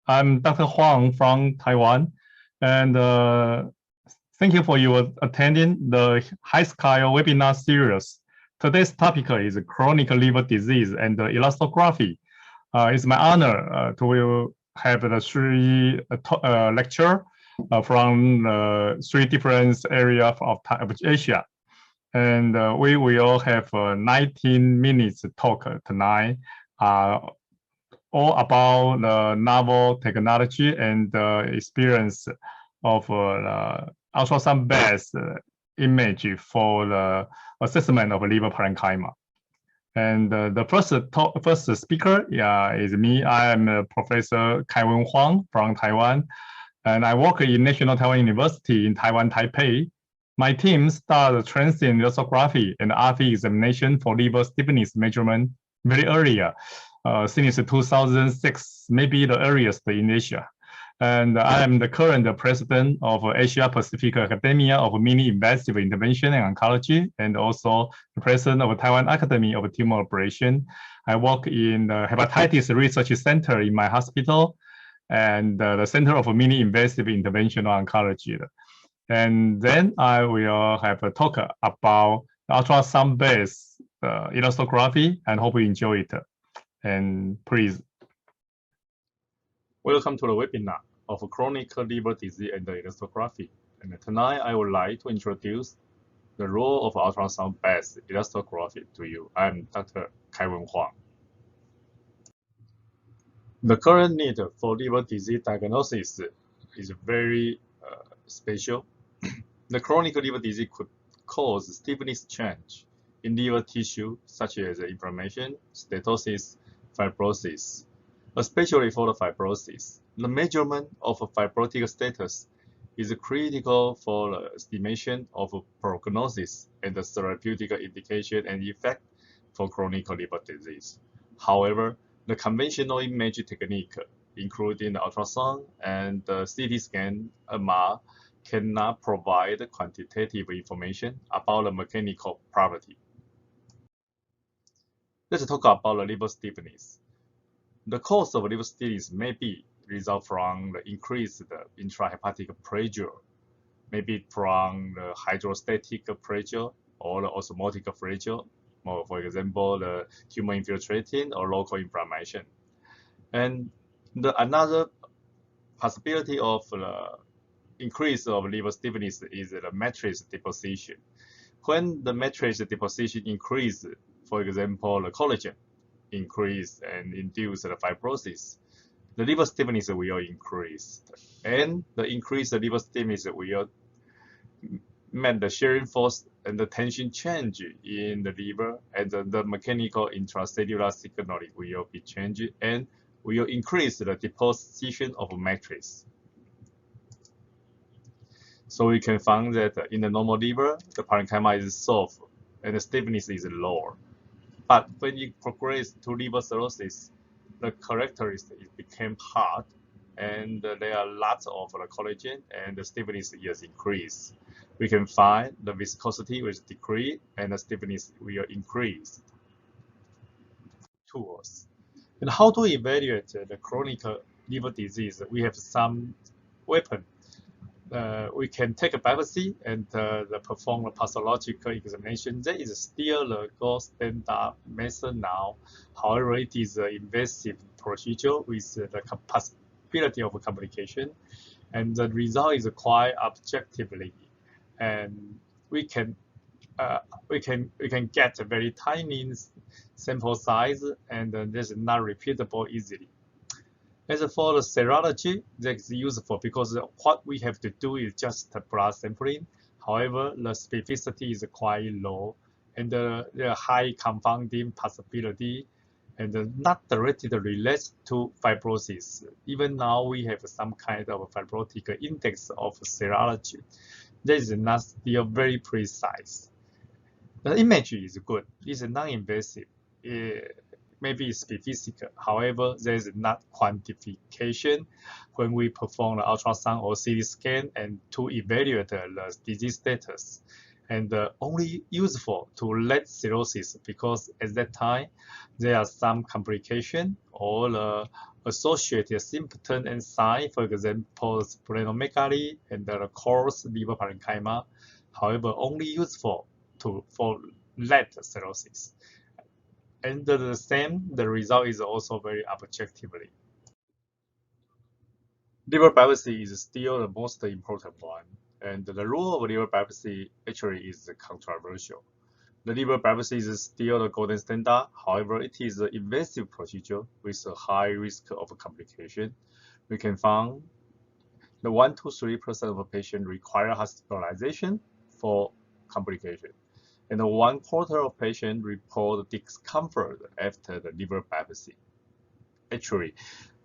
I'm Dr. Huang from Taiwan, and thank you for your attending the Hisky webinar series. Today's topic is chronic liver disease and elastography. It's my honor to have the three lecture from three different areas of Asia. And we will have 19 minutes talk tonight. All about the novel technology and the experience of ultrasound-based image for the assessment of liver parenchyma. And the first speaker is me. I am Professor Kaiwen Huang from Taiwan, and I work in National Taiwan University in Taiwan, Taipei. My team started transient elastography and RV examination for liver stiffness measurement very earlier. Since 2006, maybe the earliest in Asia. And I am the current president of Asia Pacific Academia of Mini-Invasive Intervention and Oncology, and also the president of Taiwan Academy of Tumor Operation. I work in the Hepatitis Research Center in my hospital, and the Center of Mini-Invasive Interventional Oncology. And then I will have a talk about ultrasound-based elastography, and hope you enjoy it. And please. Welcome to the webinar of chronic liver disease and elastography. And tonight I would like to introduce the role of ultrasound-based elastography to you. I'm Dr. Kaiwen Huang. The current need for liver disease diagnosis is very special. The chronic liver disease could cause stiffness change in liver tissue, such as inflammation, steatosis, fibrosis, especially for the fibrosis. The measurement of fibrotic status is critical for the estimation of prognosis and the therapeutic indication and effect for chronic liver disease. However, the conventional image technique, including the ultrasound and the CT scan, MR, cannot provide quantitative information about the mechanical property. Let's talk about the liver stiffness. The cause of liver stiffness may be result from the increased intrahepatic pressure, maybe from the hydrostatic pressure or the osmotic pressure, or for example, the tumor infiltrating or local inflammation. And another possibility of the increase of liver stiffness is the matrix deposition. When the matrix deposition increases, for example, the collagen increase and induce the fibrosis, the liver stiffness will increase. And the increased liver stiffness will make the shearing force and the tension change in the liver, and the mechanical intracellular signaling will be changed and will increase the deposition of matrix. So we can find that in the normal liver, the parenchyma is soft and the stiffness is lower. But when you progress to liver cirrhosis, the characteristics became hard, and there are lots of the collagen, and the stiffness is increased. We can find the viscosity will decrease and the stiffness will increase. Tools. And how to evaluate the chronic liver disease? We have some weapons. We can take a biopsy and perform a pathological examination. That is still the gold standard method now. However, it is an invasive procedure with the possibility of complication, and the result is quite objectively. And we can get a very tiny sample size, and this is not repeatable easily. As for the serology, that's useful because what we have to do is just blood sampling. However, the specificity is quite low, and the high confounding possibility, and not directly related to fibrosis. Even now, we have some kind of fibrotic index of serology. That is not still very precise. The image is good. It's non-invasive. Maybe specific. However, there is not quantification when we perform the ultrasound or CT scan and to evaluate the disease status. and only useful to late cirrhosis because at that time there are some complication or associated symptom and sign, for example, splenomegaly and the coarse liver parenchyma. However, only useful for late cirrhosis. And the same, the result is also very objectively. Liver biopsy is still the most important one, and the rule of liver biopsy actually is controversial. The liver biopsy is still the golden standard. However, it is an invasive procedure with a high risk of complication. We can find the 1 to 3% of patients require hospitalization for complication, and 1/4 of patients report discomfort after the liver biopsy. Actually,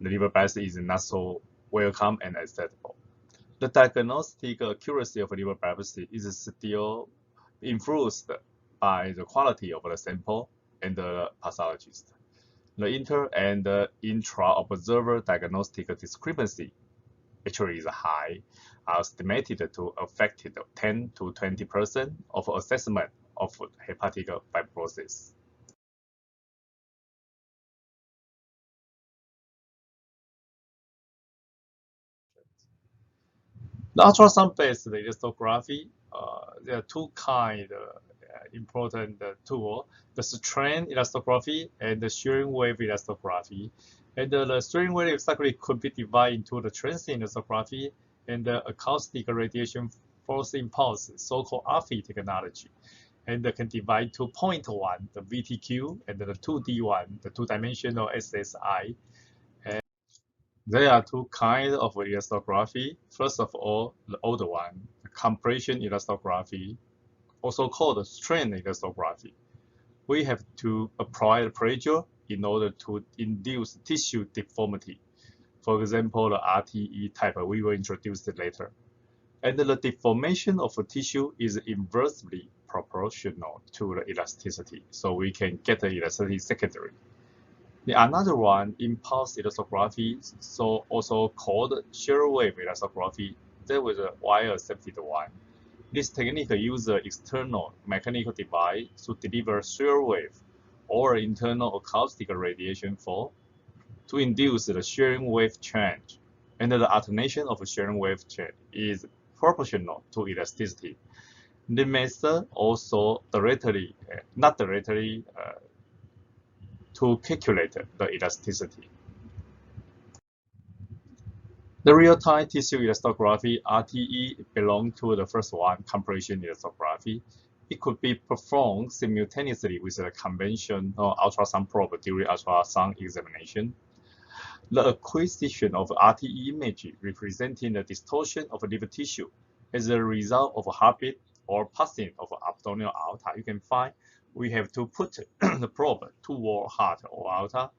the liver biopsy is not so welcome and acceptable. The diagnostic accuracy of liver biopsy is still influenced by the quality of the sample and the pathologist. The inter and intra-observer diagnostic discrepancy actually is high, estimated to affect 10 to 20% of assessment of hepatic fibrosis. The ultrasound-based legistography, there are two kinds important tool: the Transient Elastography and the Shearing Wave Elastography. And the Shearing Wave Elastography could be divided into the Transient Elastography and the acoustic radiation force impulse, so-called AFI technology. And they can divide to point one, the VTQ, and the 2D one, the two-dimensional SSI. There are two kinds of elastography. First of all, the older one, the compression elastography, also called strain elastography. We have to apply the pressure in order to induce tissue deformity. For example, the RTE type we will introduce later. And the deformation of the tissue is inversely proportional to the elasticity, so we can get the elasticity secondary. The another one, impulse elastography, so also called shear wave elastography, that was a well-accepted one. This technique uses an external mechanical device to deliver shear wave or internal acoustic radiation flow to induce the shearing wave change. And the alternation of shearing wave change is proportional to elasticity. The method also not directly to calculate the elasticity. The real-time tissue elastography, RTE, belongs to the first one, compression elastography. It could be performed simultaneously with the conventional ultrasound probe during ultrasound examination. The acquisition of RTE image representing the distortion of liver tissue as a result of heartbeat or pulsing of abdominal aorta. You can find we have to put the probe toward heart or aorta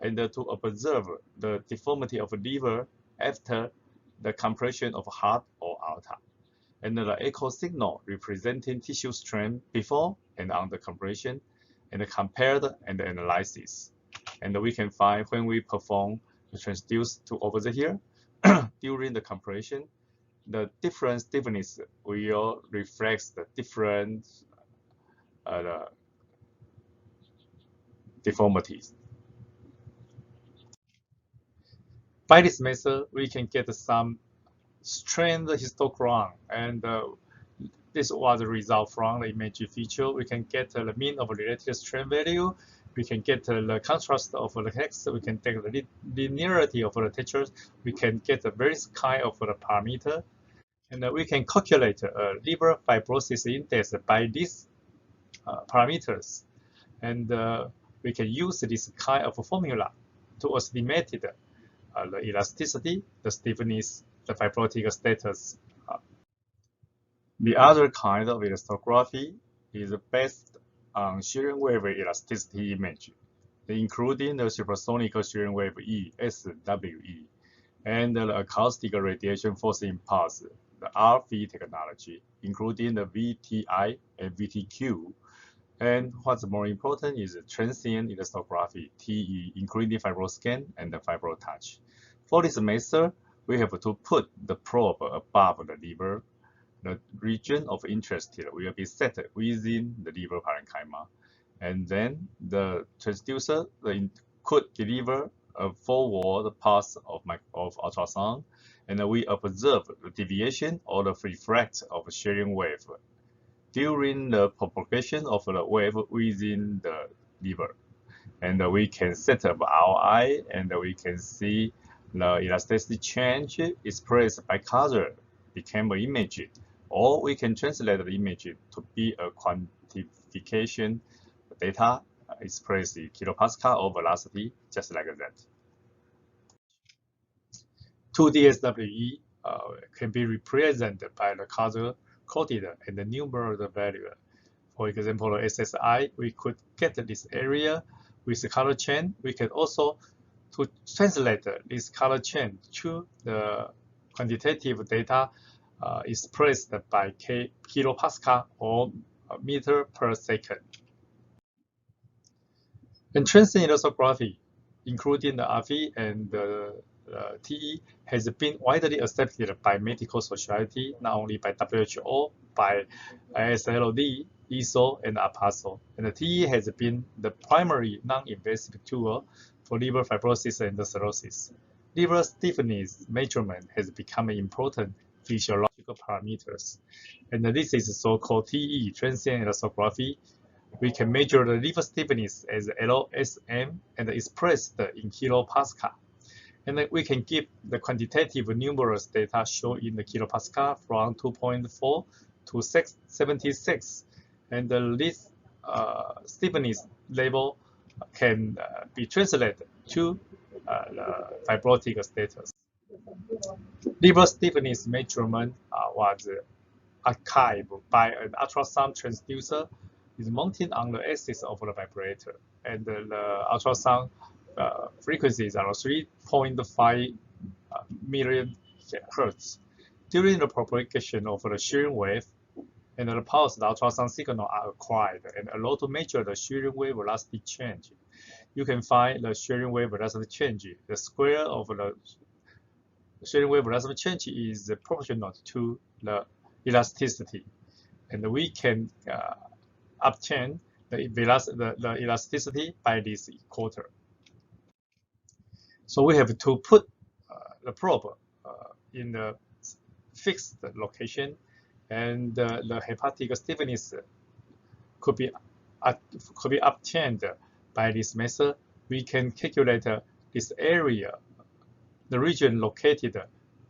and to observe the deformity of liver after the compression of heart or aorta. And the echo signal representing tissue strain before and under compression, and compared and analysis. And we can find when we perform the transduce to over here during the compression, the different stiffness will reflect the different deformities. By this method, we can get some strain histogram, and this was the result from the image feature. We can get the mean of relative strain value. We can get the contrast of the text. We can take the linearity of the textures. We can get the various kind of the parameter, and we can calculate liver fibrosis index by these parameters. And we can use this kind of formula to estimate the elasticity, the stiffness, the fibrotic status. The other kind of elastography is based on shearing wave elasticity image, including the supersonic shearing wave SWE, and the acoustic radiation force impulse, the RF technology, including the VTI and VTQ. And what's more important is the transient elastography, TE, including fibroscan and the fibrotouch. For this method, we have to put the probe above the liver. the region of interest will be set within the liver parenchyma. And then the transducer could deliver a forward pass of ultrasound, and we observe the deviation or the refract of shearing wave during the propagation of the wave within the liver. And we can set up our eye, and we can see the elasticity change expressed by color became an image, or we can translate the image to be a quantification data expressed in kilopascal or velocity, just like that. 2D SWE can be represented by the color-coded and the numeral value. For example, the SSI, we could get this area with the color chain. We can also to translate this color chain to the quantitative data expressed by kilopascal or meter per second. And transient elastography, including the RV and the TE, has been widely accepted by medical society, not only by WHO, by ISLD, ESO, and APASO. And the TE has been the primary non-invasive tool for liver fibrosis and cirrhosis. Liver stiffness measurement has become important physiological parameters. And this is so-called TE, transient elastography. We can measure the liver stiffness as LSM and expressed in kilopascal. And then we can give the quantitative numerous data shown in the kilopascal from 2.4 to 76. And this stiffness level can be translated to the fibrotic status. Liver stiffness measurement was archived by an ultrasound transducer is mounted on the axis of the vibrator, and the ultrasound frequencies are 3.5 million hertz. During the propagation of the shearing wave, and the pulse, the ultrasound signal are acquired and allowed to measure the shearing wave velocity change. You can find the shearing wave velocity change. The square of the shearing wave velocity change is proportional to the elasticity, and we can obtain the elasticity by this equator. So we have to put the probe in the fixed location, and the hepatic stiffness could be obtained by this method. We can calculate this area, the region located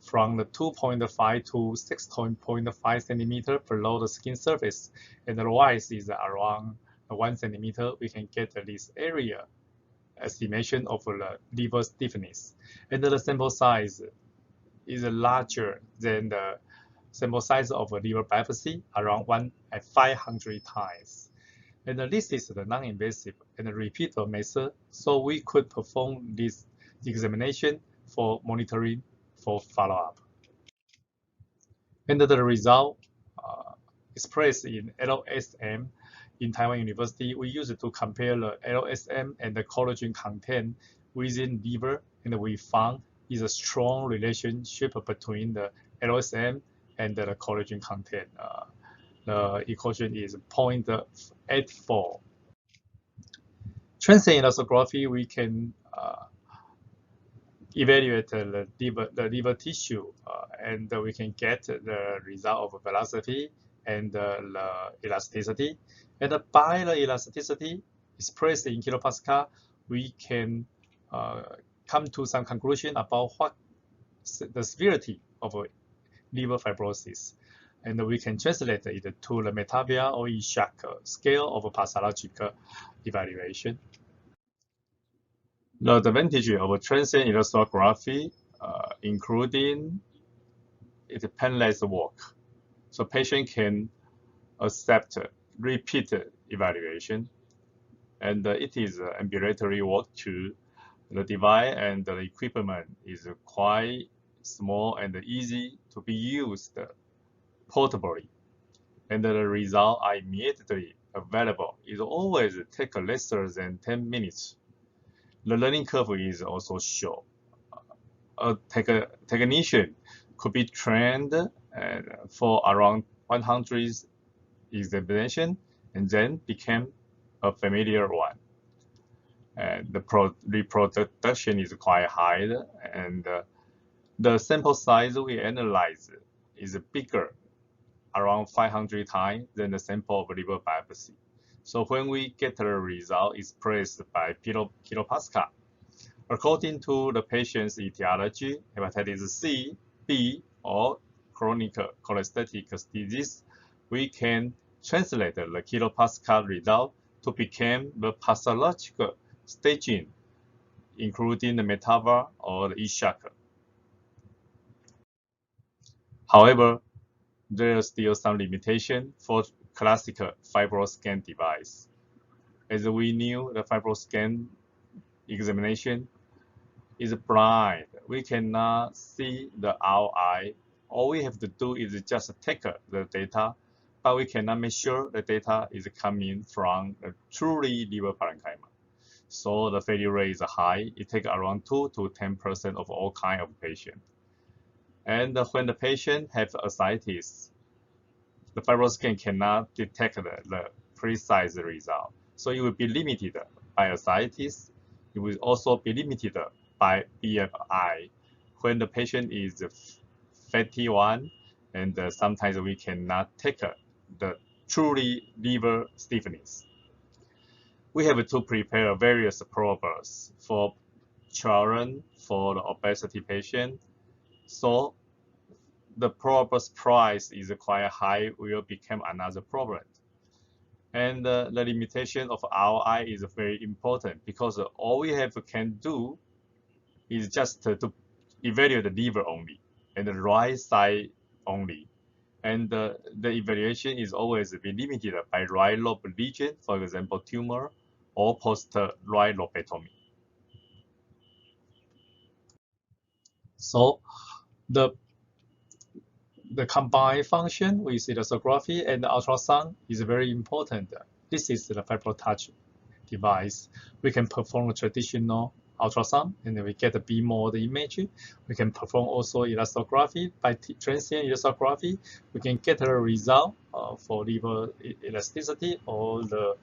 from the 2.5 to 6.5 centimeter below the skin surface, and the rise is around 1 centimeter. We can get this area estimation of the liver stiffness, and the sample size is larger than the sample size of a liver biopsy, around 500 times. And this is the non-invasive and repeatable method, so we could perform this examination for monitoring for follow-up. And the result expressed in LSM in Taiwan University, we use it to compare the LSM and the collagen content within liver, and we found is a strong relationship between the LSM and the collagen content. The equation is 0.84. Transient elastography, we can evaluate the liver tissue, and we can get the result of velocity and the elasticity. And by the elasticity expressed in kilopascal, we can come to some conclusion about what the severity of liver fibrosis. And we can translate it to the Metavia or E-shock scale of pathological evaluation. The advantage of transient elastography, including it's painless work. So patient can accept repeated evaluation, and it is ambulatory work too. The device and the equipment is quite small and easy to be used portably, and the results are immediately available. It always takes less than 10 minutes. The learning curve is also short. A technician could be trained for around 100 examination, and then became a familiar one. And the reproduction is quite high, and the sample size we analyze is bigger, around 500 times than the sample of liver biopsy. So when we get the result expressed by kilopascal, according to the patient's etiology, hepatitis C, B, or chronic cholestatic disease, we can translate the kilopascal result to become the pathological staging, including the metabolic or the shock. However, there are still some limitation for classical FibroScan device. As we knew, the FibroScan examination is blind. We cannot see the ROI. All we have to do is just take the data, but we cannot make sure the data is coming from a truly liver parenchyma. So the failure rate is high. It takes around 2 to 10% of all kind of patients. And when the patient have ascites, the FibroScan cannot detect the precise result. So it will be limited by ascites. It will also be limited by BMI. When the patient is fatty one, and sometimes we cannot take the truly liver stiffness. We have to prepare various probes for children, for the obesity patient. So the probe's price is quite high, will become another problem. And the limitation of ROI is very important because all we can do is just to evaluate the liver only and the right side only. And the evaluation is always be limited by right lobe lesion, for example, tumor or post-right lobectomy. So the combined function with elastography and ultrasound is very important. This is the FibroTouch device. We can perform a traditional ultrasound and we get a beam mode image. We can perform also elastography by transient elastography. We can get a result for liver elasticity or the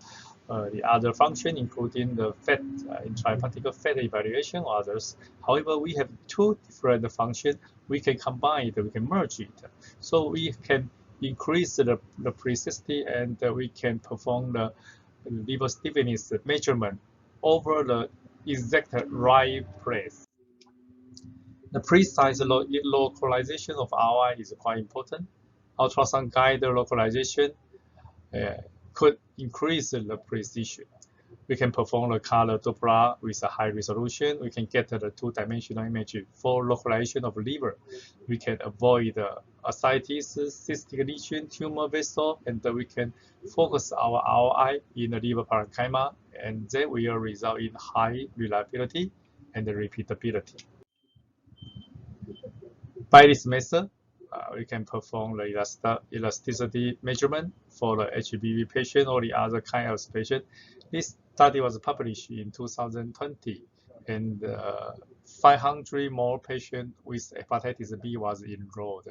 other function, including the fat, intrahepatic fat evaluation or others. However, we have two different functions. We can combine it, we can merge it. So we can increase the precisity and we can perform the liver stiffness measurement over the exact right place. The precise localization of ROI is quite important. Ultrasound guided localization could increase the precision. We can perform the color Doppler with a high resolution. We can get the two-dimensional image for localization of liver. We can avoid ascites, cystic lesion, tumor vessel, and we can focus our ROI in the liver parenchyma, and that will result in high reliability and repeatability. By this method, we can perform the elasticity measurement for the HBV patient or the other kind of patient. This study was published in 2020, and 500 more patients with hepatitis B was enrolled.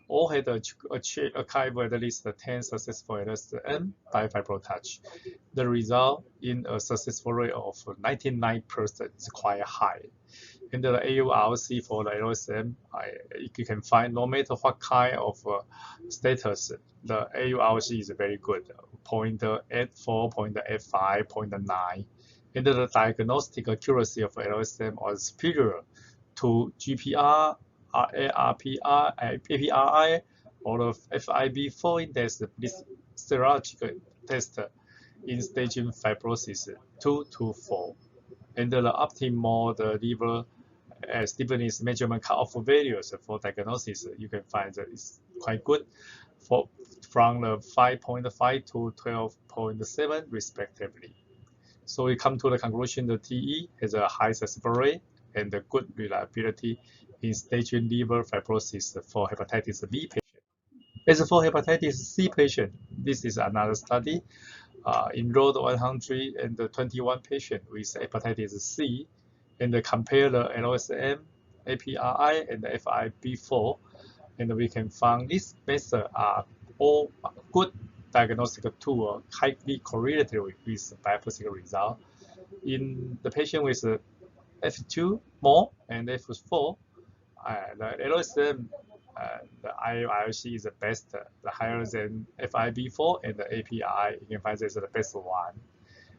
All had achieved at least 10 successful LSM by FibroTouch. The result in a successful rate of 99% is quite high. And the AURC for the LSM, you can find no matter what kind of status, the AURC is very good, 0.84, 0.85, 0.9. And the diagnostic accuracy of LSM was superior to GPR, ARPR, APRI, or the FIB4 index, this serological test in staging fibrosis 2 to 4. And the optimal liver stiffness measurement cutoff values for diagnosis, you can find that it's quite good from the 5.5 to 12.7 respectively. So we come to the conclusion that TE has a high successful rate and a good reliability in staging liver fibrosis for hepatitis B patient. As for hepatitis C patient, this is another study. Enrolled 121 patients with hepatitis C and compare the LSM, APRI, and the FIB4 and we can find these methods are all good diagnostic tool, highly correlated with biopsy result. In the patient with F2 more and F4, the LSM, the IOC is the best, the higher than FIB4 and the API. You can find this is the best one.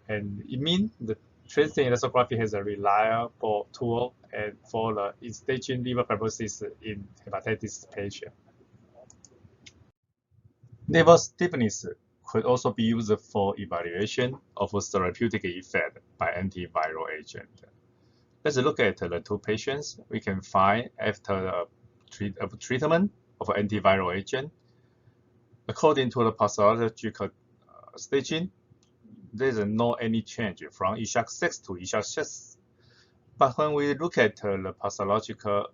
And it means the transient elastography has a reliable tool and for the staging liver fibrosis in hepatitis patient. Liver stiffness could also be used for evaluation of therapeutic effect by antiviral agent. Let's look at the two patients. We can find after treatment of antiviral agent, according to the pathological staging, there is no any change from ESHAC 6 to ESHAC 6. But when we look at the pathological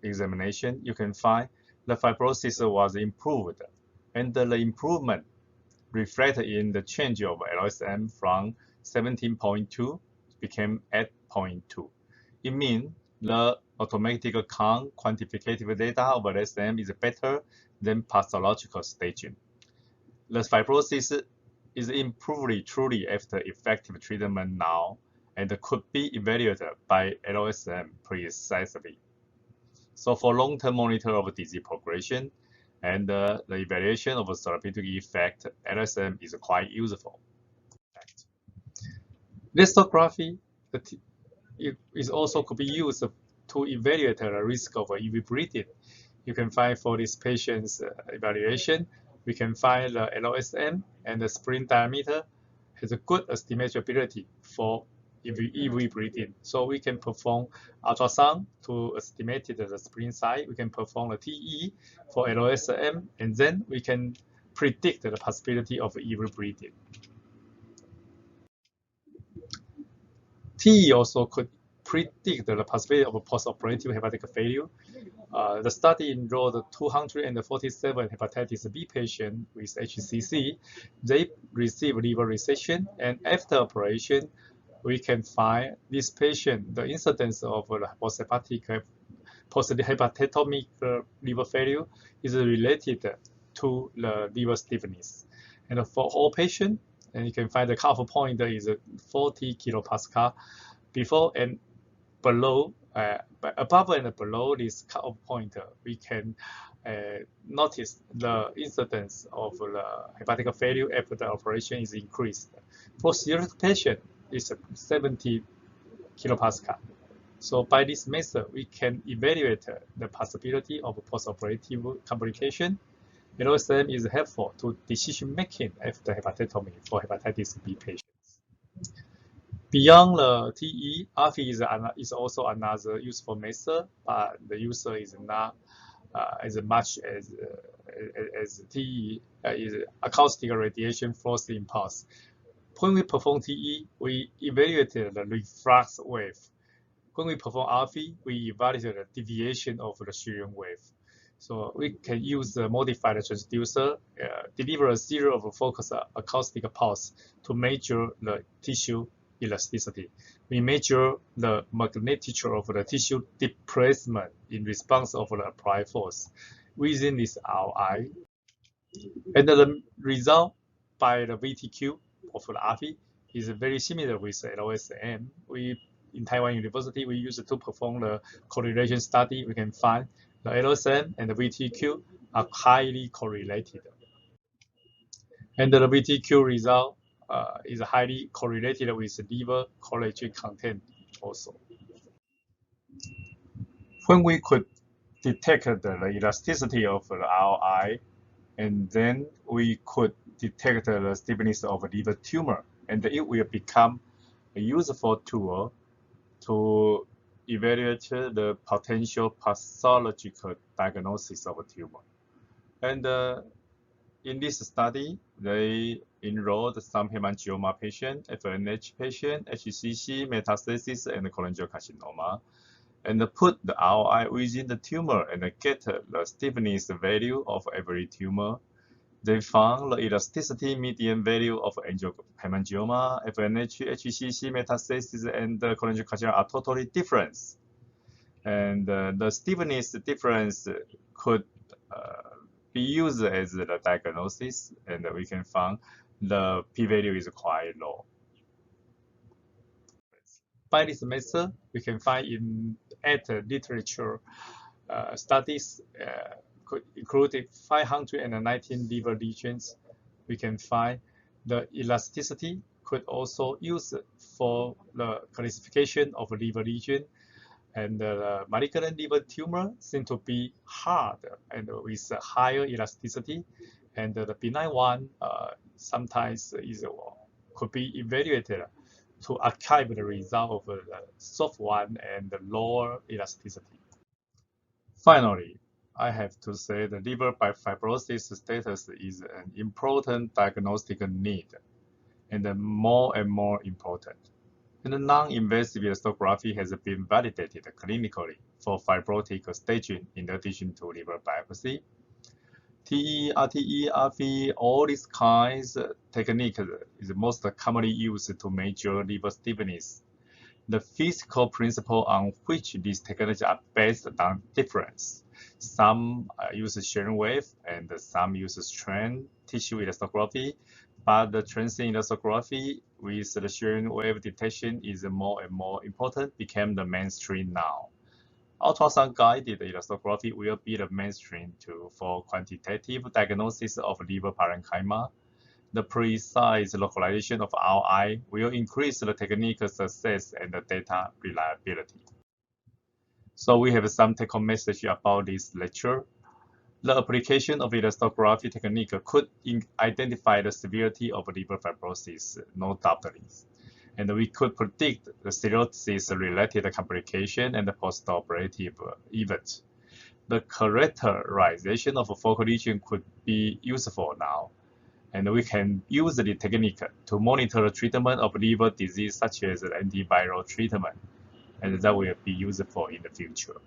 examination, you can find the fibrosis was improved, and the improvement reflected in the change of LSM from 17.2 became 8.2. It means the automatic quantitative data of LSM is better than pathological staging. The fibrosis is improved truly after effective treatment now and could be evaluated by LSM precisely. So for long-term monitor of disease progression and the evaluation of therapeutic effect, LSM is quite useful. Elastography is also could be used to evaluate the risk of EV bleeding. You can find for this patient's evaluation, we can find the LSM and the spleen diameter has a good estimatability for EV bleeding. So we can perform ultrasound to estimate the spleen size. We can perform the TE for LSM, and then we can predict the possibility of EV bleeding. TE also could predict the possibility of post-operative hepatic failure. The study enrolled 247 hepatitis B patients with HCC. They received liver resection, and after operation, we can find this patient, the incidence of post-hepatectomic liver failure is related to the liver stiffness. And for all patients, and you can find the cutoff point is 40 kilopascal before and below. Above and below this cutoff point, we can notice the incidence of the hepatic failure after the operation is increased. For serious patient, it's 70 kilopascal. So by this method, we can evaluate the possibility of post-operative complication. LSM is helpful to decision making after hepatectomy for hepatitis B patients. Beyond the TE, RFI is also another useful method, but the user is not as much as TE is acoustic radiation force impulse. When we perform TE, we evaluate the reflex wave. When we perform RFI, we evaluate the deviation of the shear wave. So we can use the modified transducer, deliver a series of focused acoustic pulse to measure the tissue elasticity. We measure the magnitude of the tissue displacement in response of the applied force within this RI. And the result by the VTQ of the RFI is very similar with LSM. In Taiwan University, we use it to perform the correlation study. We can find the LSM and the VTQ are highly correlated. And the VTQ result is highly correlated with liver collagen content also. When we could detect the elasticity of the RI, and then we could detect the stiffness of liver tumor, and it will become a useful tool to evaluate the potential pathological diagnosis of a tumor. And in this study, they enrolled some hemangioma patient, FNH patient, HCC, metastasis, and cholangiocarcinoma, and put the ROI within the tumor and get the stiffness value of every tumor. They found the elasticity median value of hemangioma, FNH, HCC, metastasis, and cholangiocarcinoma are totally different. And the stiffness difference could be used as the diagnosis, and we can find the p-value is quite low. By this method, we can find at literature studies included 519 liver lesions. We can find the elasticity could also use for the classification of liver lesion, and the malignant liver tumor seem to be hard and with higher elasticity, and the benign one sometimes could be evaluated to archive the result of the soft one and the lower elasticity. Finally, I have to say the liver fibrosis status is an important diagnostic need, and more important. And the non-invasive elastography has been validated clinically for fibrotic staging in addition to liver biopsy. TE, RTE, RV, all these kinds of techniques is most commonly used to measure liver stiffness. The physical principle on which these techniques are based on difference. Some use Shear wave and some use strain tissue elastography, but the transient elastography with the Shear wave detection is more and more important, became the mainstream now. Ultrasound-guided elastography will be the mainstream tool for quantitative diagnosis of liver parenchyma. The precise localization of RI will increase the technique success and the data reliability. So we have some take-home message about this lecture. The application of elastography technique could identify the severity of liver fibrosis, no doubtly. And we could predict the cirrhosis-related complication and the post-operative events. The characterization of a focal lesion could be useful now, and we can use the technique to monitor the treatment of liver disease such as antiviral treatment, and that will be useful in the future.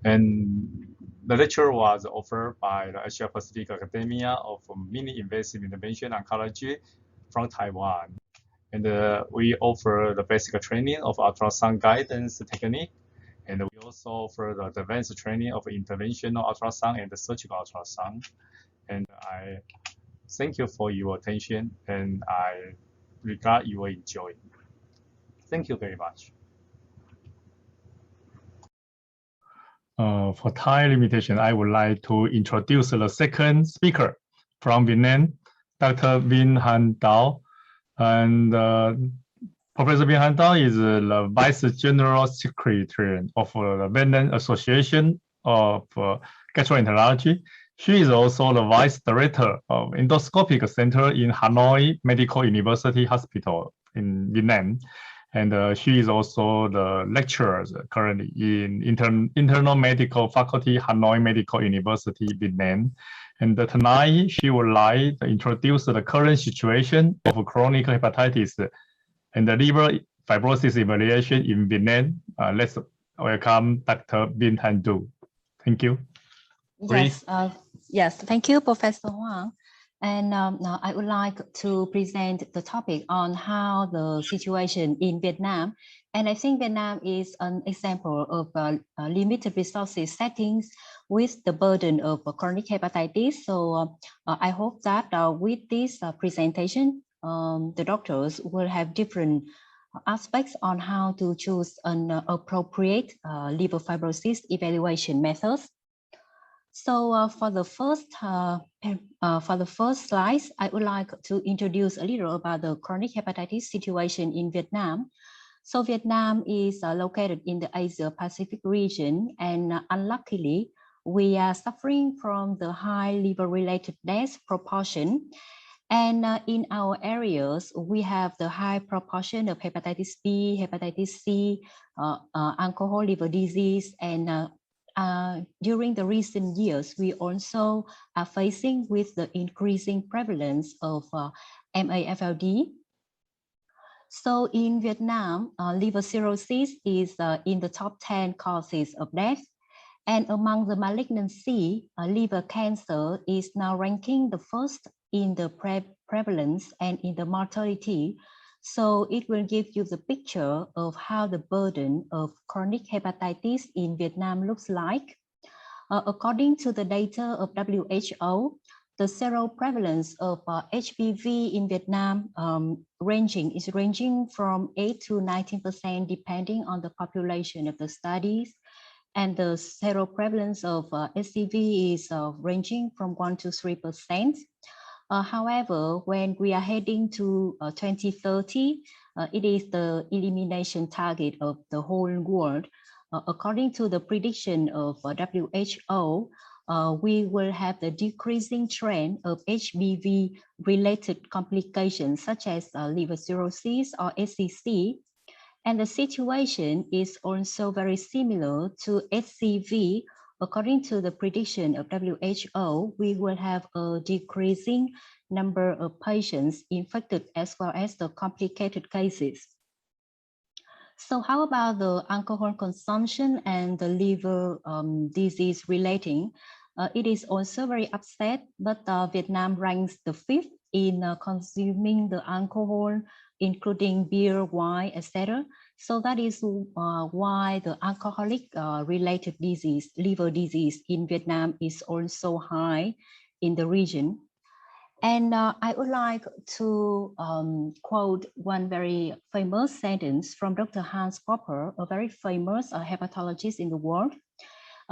And the lecture was offered by the Asia Pacific Academia of Mini Invasive Intervention Oncology from Taiwan. And we offer the basic training of ultrasound guidance technique. And we also offer the advanced training of interventional ultrasound and the surgical ultrasound. And I thank you for your attention, and I regard you will enjoy. Thank you very much. For time limitation, I would like to introduce the second speaker from Vietnam, Dr. Vinh Han Dao. And Professor Vinh Han Dao is the Vice General Secretary of the Vietnam Association of Gastroenterology. She is also the Vice Director of Endoscopic Center in Hanoi Medical University Hospital in Vietnam. And she is also the lecturer currently in Internal Medical Faculty, Hanoi Medical University, Vietnam. And tonight, she would like to introduce the current situation of chronic hepatitis and the liver fibrosis evaluation in Vietnam. Let's welcome Dr. Vinh Han Dao. Thank you. Yes, yes, thank you, Professor Huang. And now I would like to present the topic on how the situation in Vietnam. And I think Vietnam is an example of limited resources settings with the burden of chronic hepatitis. So I hope that with this presentation, the doctors will have different aspects on how to choose an appropriate liver fibrosis evaluation methods. So for the first slides, I would like to introduce a little about the chronic hepatitis situation in Vietnam. So Vietnam is located in the Asia-Pacific region, and unluckily, we are suffering from the high liver-related death proportion. And in our areas, we have the high proportion of hepatitis B, hepatitis C, alcohol liver disease, and during the recent years, we also are facing with the increasing prevalence of MAFLD. So in Vietnam, liver cirrhosis is in the top 10 causes of death. And among the malignancy, liver cancer is now ranking the first in the prevalence and in the mortality. So it will give you the picture of how the burden of chronic hepatitis in Vietnam looks like. According to the data of WHO, the seroprevalence of HBV in Vietnam is ranging from 8 to 19% depending on the population of the studies. And the seroprevalence of HCV is ranging from 1 to 3%. However, when we are heading to 2030, it is the elimination target of the whole world. According to the prediction of WHO, we will have the decreasing trend of HBV-related complications such as liver cirrhosis or SCC. And the situation is also very similar to HCV. According to the prediction of WHO, we will have a decreasing number of patients infected as well as the complicated cases. So how about the alcohol consumption and the liver disease relating? It is also very upset, but Vietnam ranks the 5th in consuming the alcohol, including beer, wine, etc. So that is why the alcoholic related disease, liver disease in Vietnam is also high in the region. And I would like to quote one very famous sentence from Dr. Hans Popper, a very famous hepatologist in the world.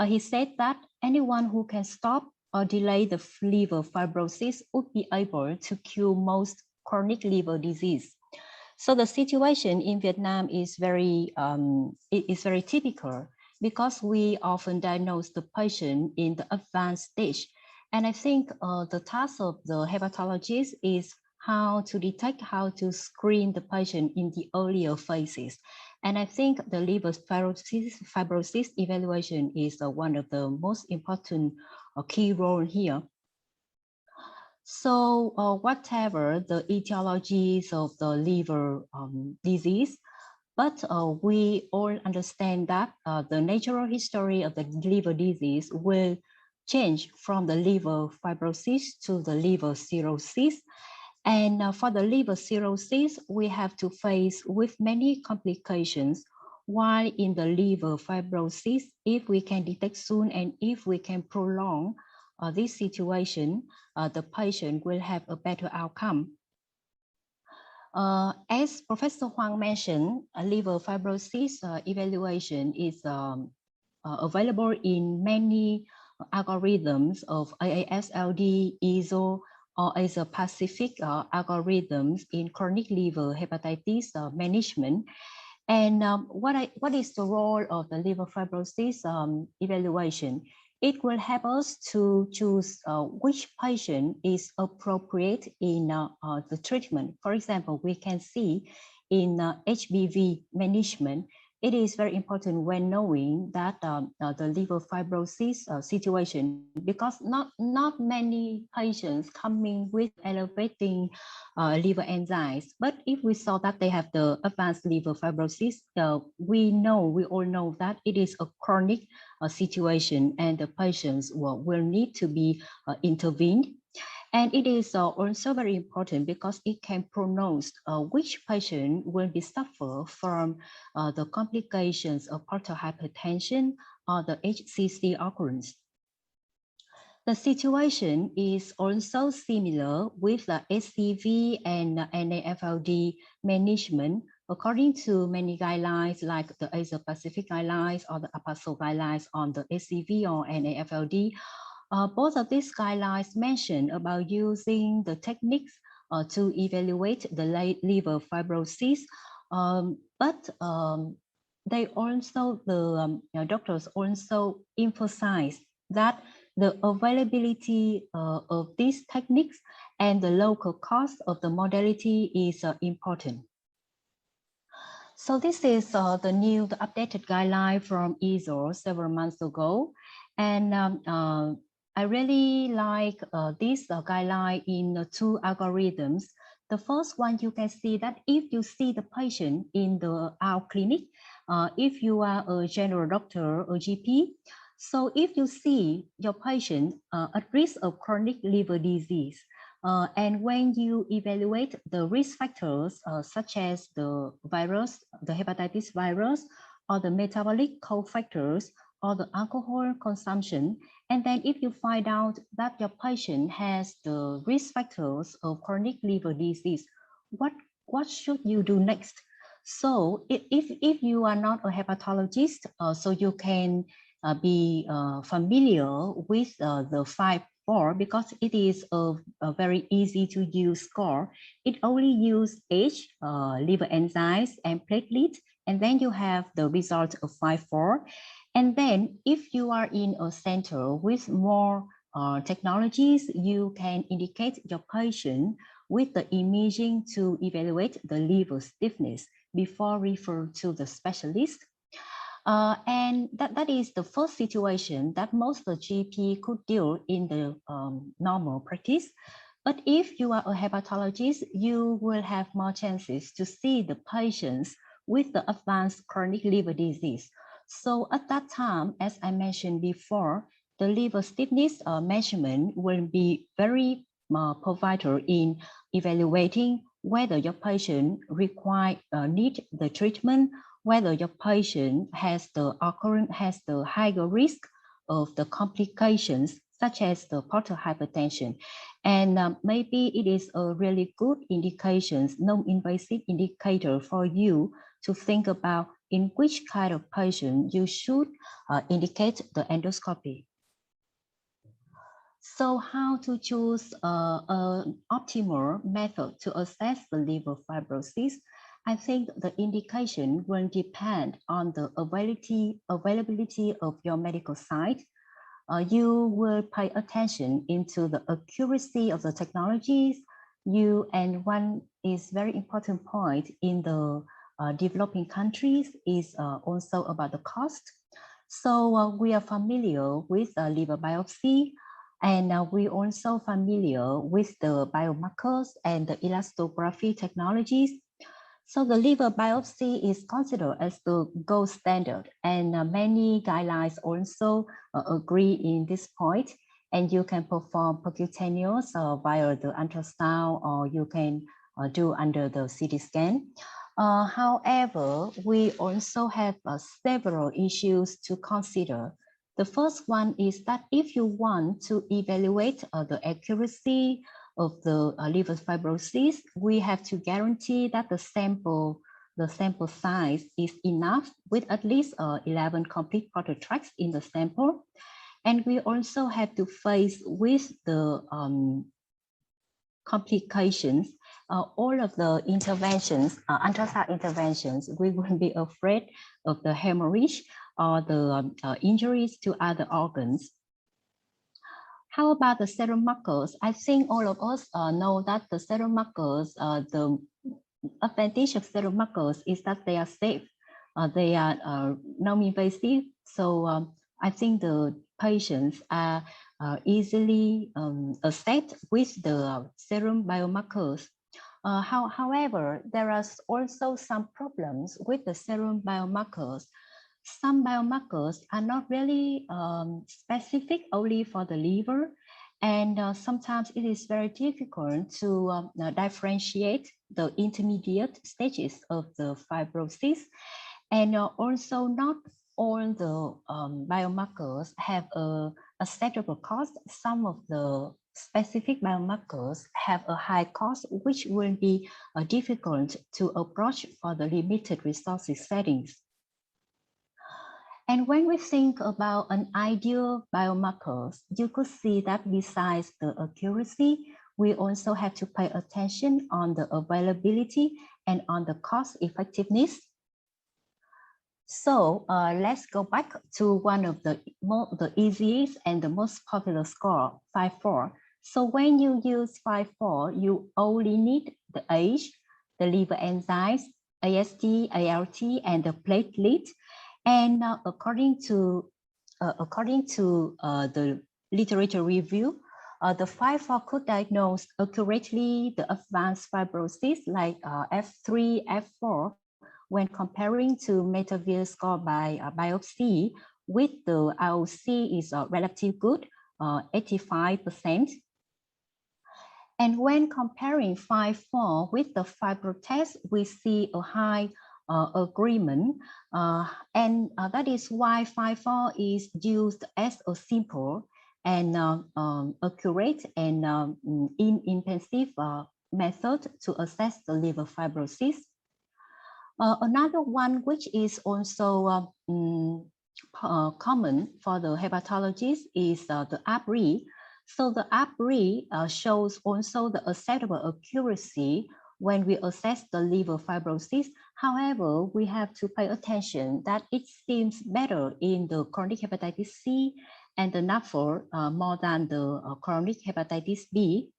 He said that anyone who can stop or delay the liver fibrosis would be able to cure most chronic liver disease. So the situation in Vietnam is very typical because we often diagnose the patient in the advanced stage. And I think the task of the hepatologist is how to detect, how to screen the patient in the earlier phases. And I think the liver fibrosis evaluation is one of the most important key role here. So whatever the etiologies of the liver disease, but we all understand that the natural history of the liver disease will change from the liver fibrosis to the liver cirrhosis. And for the liver cirrhosis, we have to face with many complications, while in the liver fibrosis, if we can detect soon and if we can prolong this situation, the patient will have a better outcome. As Professor Huang mentioned, liver fibrosis evaluation is available in many algorithms of AASLD, EASL, or Asia-Pacific algorithms in chronic liver hepatitis management. And what is the role of the liver fibrosis evaluation? It will help us to choose which patient is appropriate in the treatment. For example, we can see in HBV management, it is very important when knowing that the liver fibrosis situation, because not many patients coming with elevating liver enzymes. But if we saw that they have the advanced liver fibrosis, we all know that it is a chronic situation and the patients will need to be intervened. And it is also very important because it can prognose which patient will be suffer from the complications of portal hypertension or the HCC occurrence. The situation is also similar with the HCV and NAFLD management. According to many guidelines like the Asia-Pacific guidelines or the APASO guidelines on the HCV or NAFLD, both of these guidelines mention about using the techniques to evaluate the liver fibrosis, but they also, doctors also emphasize that the availability of these techniques and the local cost of the modality is important. So this is the updated guideline from EASL several months ago, and I really like this guideline in 2 algorithms. The first one, you can see that if you see the patient in our clinic, if you are a general doctor or GP, so if you see your patient at risk of chronic liver disease, And when you evaluate the risk factors, such as the virus, the hepatitis virus, or the metabolic cofactors, or the alcohol consumption, and then if you find out that your patient has the risk factors of chronic liver disease, what should you do next? So if you are not a hepatologist, so you can be familiar with the 5-4 because it is a very easy to use score. It only uses age, liver enzymes, and platelets, and then you have the result of 5-4. And then if you are in a center with more technologies, you can indicate your patient with the imaging to evaluate the liver stiffness before refer to the specialist. And that is the first situation that most of the GP could deal in the normal practice. But if you are a hepatologist, you will have more chances to see the patients with the advanced chronic liver disease. So at that time, as I mentioned before, the liver stiffness measurement will be very pivotal in evaluating whether your patient need the treatment, whether your patient has the higher risk of the complications such as the portal hypertension. And maybe it is a really good indication, non-invasive indicator for you to think about in which kind of patient you should indicate the endoscopy. So how to choose an optimal method to assess the liver fibrosis? I think the indication will depend on the availability of your medical site. You will pay attention into the accuracy of the technologies. And one is very important point in the developing countries is also about the cost. So we are familiar with liver biopsy, and we also familiar with the biomarkers and the elastography technologies. So the liver biopsy is considered as the gold standard, and many guidelines also agree in this point. And you can perform percutaneous via the ultrasound, or you can do under the CT scan. However, we also have several issues to consider. The first one is that if you want to evaluate the accuracy of the liver fibrosis, we have to guarantee that the sample size is enough with at least 11 complete portal tracts in the sample. And we also have to face with the complications. All of the interventions, ultrasound interventions, we will be afraid of the hemorrhage or the injuries to other organs. How about the serum markers? I think all of us know that the serum markers, the advantage of serum markers is that they are safe. They are non-invasive. So I think the patients are easily assessed with the serum biomarkers. However, there are also some problems with the serum biomarkers. Some biomarkers are not really specific only for the liver, and sometimes it is very difficult to differentiate the intermediate stages of the fibrosis. And also not all the biomarkers have a acceptable cost. Some of the specific biomarkers have a high cost, which will be difficult to approach for the limited resources settings. And when we think about an ideal biomarkers, you could see that besides the accuracy, we also have to pay attention on the availability and on the cost effectiveness. So let's go back to one of the easiest and the most popular score, 5-4. So when you use 5-4, you only need the age, the liver enzymes, AST, ALT, and the platelet. And according to the literature review, the 5-4 could diagnose accurately the advanced fibrosis like F3, F4 when comparing to Metavir score by biopsy, with the IOC is relatively good, 85%. And when comparing 5-4 with the fibro test, we see a high agreement, and that is why 5-4 is used as a simple and accurate and inexpensive method to assess the liver fibrosis. Another one which is also common for the hepatologists is the APRI. So the APRI shows also the acceptable accuracy when we assess the liver fibrosis. However, we have to pay attention that it seems better in the chronic hepatitis C and the Nafld more than the chronic hepatitis B.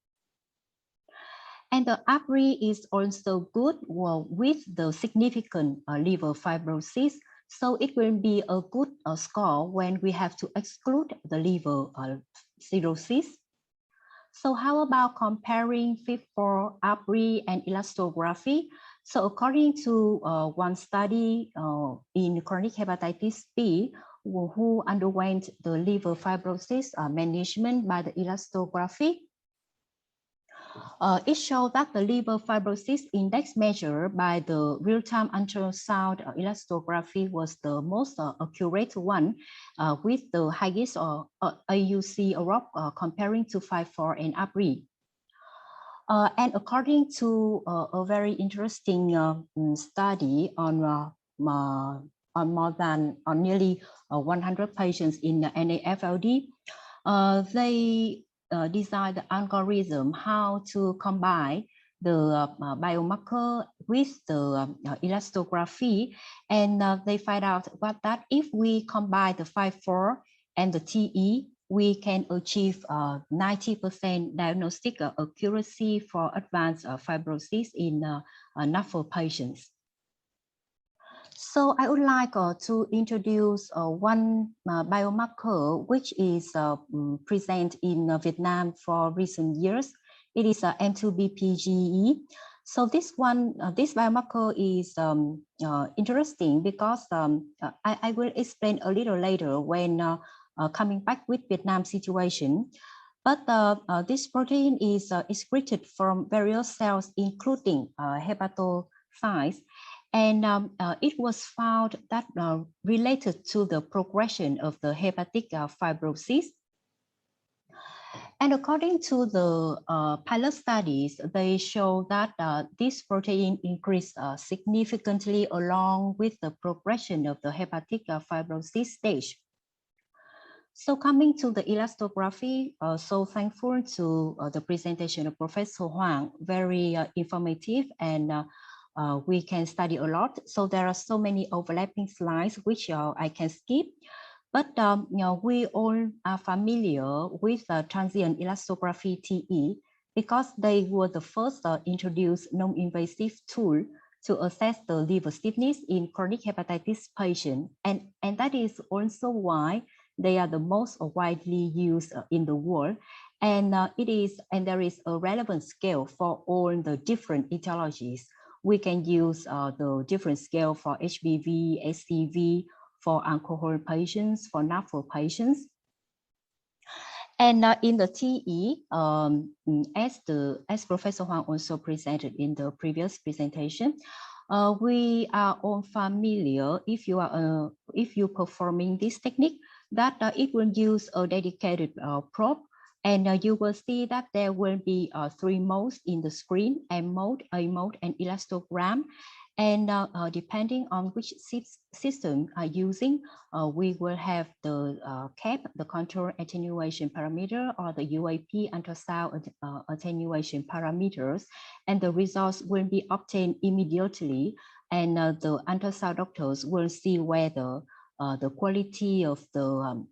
And the APRI is also good with the significant liver fibrosis. So it will be a good score when we have to exclude the liver cirrhosis. So how about comparing FIB-4, APRI, and elastography? So according to one study in chronic hepatitis B, who underwent the liver fibrosis management by the elastography, it showed that the liver fibrosis index measured by the real-time ultrasound elastography was the most accurate one with the highest AUC comparing to 5-4 and APRI. And according to a very interesting study on nearly 100 patients in the NAFLD, they designed the algorithm how to combine the biomarker with the elastography, and they find out that if we combine the 5-4 and the TE, we can achieve 90% diagnostic accuracy for advanced fibrosis in Nafld patients. So I would like to introduce one biomarker which is present in Vietnam for recent years. It is M2BP-GE. So this one, this biomarker is interesting because I will explain a little later when coming back with Vietnam situation. But this protein is excreted from various cells, including hepatocytes. And it was found that related to the progression of the hepatic fibrosis. And according to the pilot studies, they show that this protein increased significantly along with the progression of the hepatic fibrosis stage. So coming to the elastography, so thankful to the presentation of Professor Huang, very informative, and we can study a lot. So there are so many overlapping slides which I can skip. But we all are familiar with Transient Elastography TE because they were the first introduced non-invasive tool to assess the liver stiffness in chronic hepatitis patients. And that is also why they are the most widely used in the world. And there is a relevant scale for all the different etiologies. We can use the different scale for HBV, HCV, for alcohol patients, for Nafld patients. And in the TE, as Professor Huang also presented in the previous presentation, we are all familiar, if you're performing this technique, that it will use a dedicated probe. And you will see that there will be 3 modes in the screen: M mode, A mode, and elastogram. And depending on which system are using, we will have the CAP, the control attenuation parameter, or the UAP, ultrasound attenuation parameters, and the results will be obtained immediately. And the ultrasound doctors will see whether the quality of the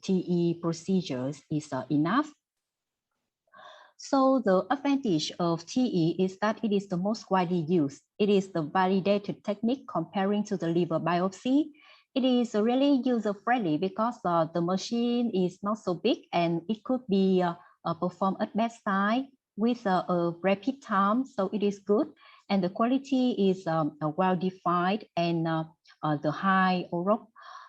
TE procedures is enough. So the advantage of TE is that it is the most widely used. It is the validated technique comparing to the liver biopsy. It is really user-friendly because the machine is not so big and it could be performed at bedside with a rapid time. So it is good. And the quality is well-defined, and the high OROC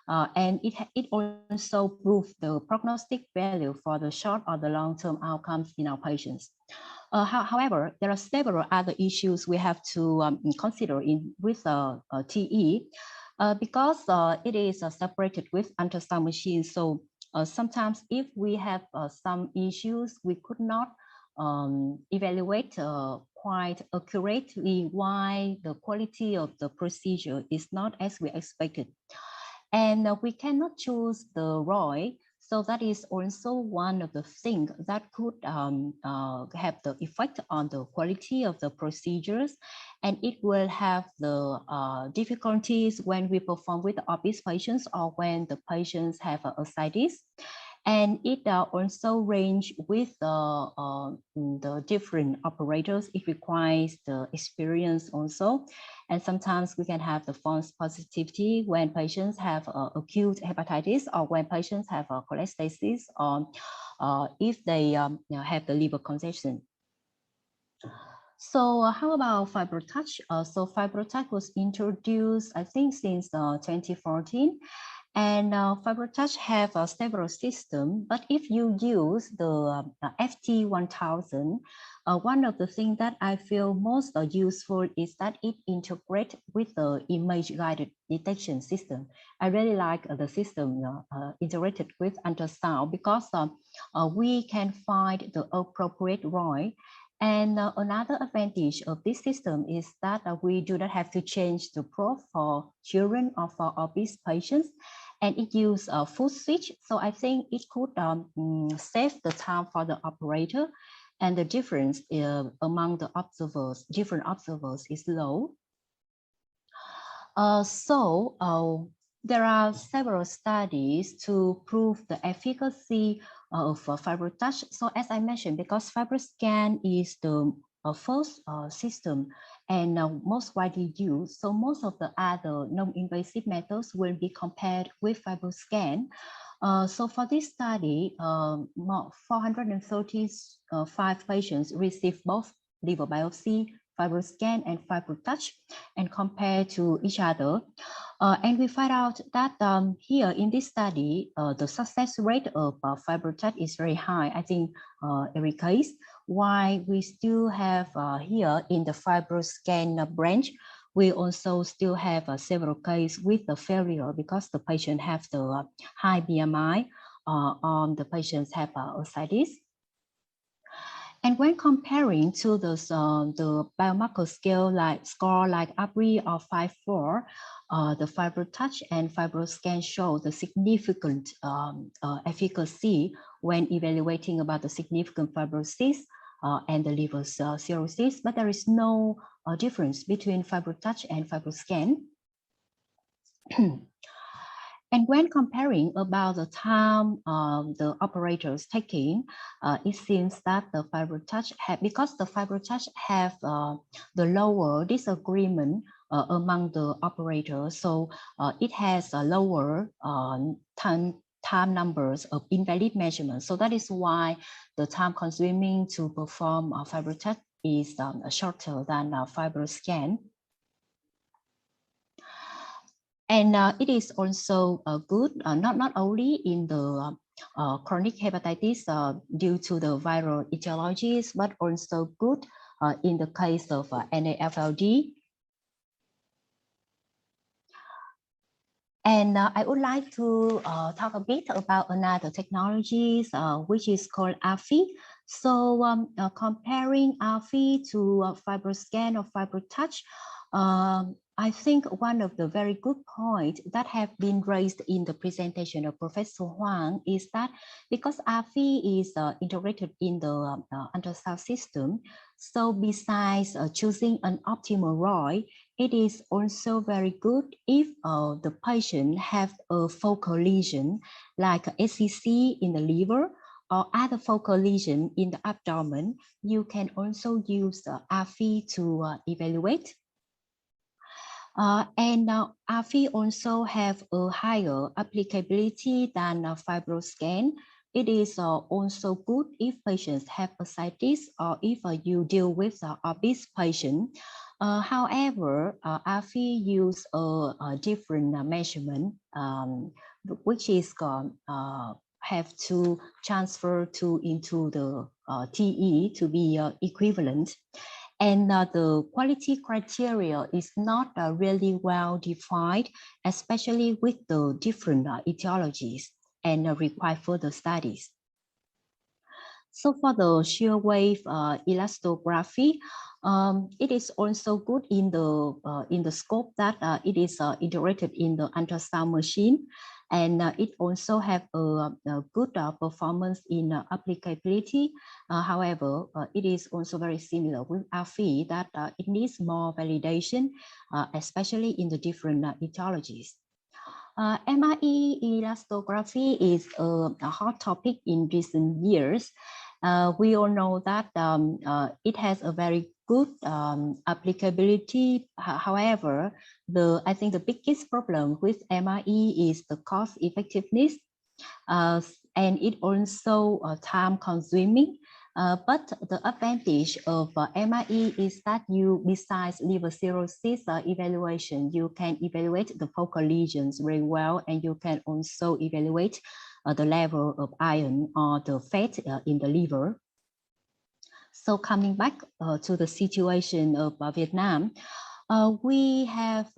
And it also proves the prognostic value for the short or the long-term outcomes in our patients. However, there are several other issues we have to consider with TE because it is separated with ultrasound machines. So sometimes if we have some issues, we could not evaluate quite accurately why the quality of the procedure is not as we expected. And we cannot choose the Roi. So that is also one of the things that could have the effect on the quality of the procedures. And it will have the difficulties when we perform with obese patients or when the patients have ascites. And it also range with the different operators. It requires the experience also. And sometimes we can have the false positivity when patients have acute hepatitis or when patients have cholestasis or if they have the liver congestion. So how about FibroTouch? So FibroTouch was introduced, I think, since 2014. And FibroTouch have several systems, but if you use the FT1000, one of the things that I feel most useful is that it integrates with the image-guided detection system. I really like the system integrated with ultrasound because we can find the appropriate Roi. And another advantage of this system is that we do not have to change the probe for children or for obese patients, and it uses a full switch. So I think it could save the time for the operator, and the difference among the observers, different observers, is low. There are several studies to prove the efficacy of FibroTouch. So as I mentioned, because FibroScan is the first system and most widely used, so most of the other non-invasive methods will be compared with FibroScan. So for this study, 435 patients received both liver biopsy, FibroScan, and FibroTouch, and compare to each other. And we find out that here in this study, the success rate of FibroTouch is very high, I think every case, while we still have here in the FibroScan branch, we also still have several cases with the failure because the patient have the high BMI, the patients have ascites. And when comparing to the biomarker scale score like APRI or 5-4, the FibroTouch and FibroScan show the significant efficacy when evaluating about the significant fibrosis and the liver cirrhosis, but there is no difference between FibroTouch and FibroScan. And when comparing about the time the operators taking, it seems that the FibroTouch because the FibroTouch have the lower disagreement among the operators, so it has a lower time numbers of invalid measurements. So that is why the time consuming to perform FibroTouch is shorter than FibroScan. And it is also good, not only in the chronic hepatitis due to the viral etiologies, but also good in the case of NAFLD. And I would like to talk a bit about another technologies, which is called AFI. So comparing AFI to FibroScan or FibroTouch, I think one of the very good points that have been raised in the presentation of Professor Huang is that because AFI is integrated in the ultrasound system, so besides choosing an optimal Roi, it is also very good if the patient have a focal lesion like a SCC in the liver or other focal lesion in the abdomen. You can also use AFI to evaluate. And AFI also have a higher applicability than FibroScan. It is also good if patients have ascites or if you deal with obese patient. However, AFI use a different measurement, which is have to transfer into the TE to be equivalent. And the quality criteria is not really well defined, especially with the different etiologies, and require further studies. So for the shear wave elastography, it is also good in the scope that it is integrated in the ultrasound machine, and it also have a good performance in applicability. However, it is also very similar with AFI that it needs more validation, especially in the different etiologies. Mie elastography is a hot topic in recent years. We all know that it has a very good applicability. However, I think the biggest problem with Mie is the cost effectiveness, and it also time consuming. But the advantage of Mie is that you, besides liver cirrhosis evaluation, you can evaluate the focal lesions very well, and you can also evaluate the level of iron or the fat in the liver. So coming back to the situation of Vietnam, we have,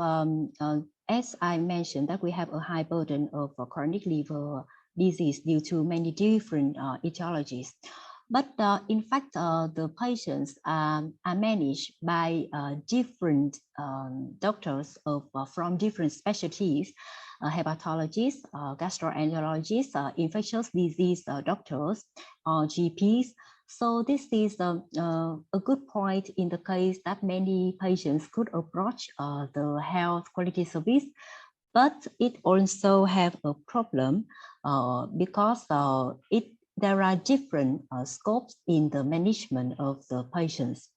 as I mentioned, that we have a high burden of chronic liver disease due to many different etiologies. But in fact, the patients are managed by different doctors from different specialties, hepatologists, gastroenterologists, infectious disease doctors, or GPs. So this is a good point in the case that many patients could approach the health quality service, but it also have a problem because there are different scopes in the management of the patients.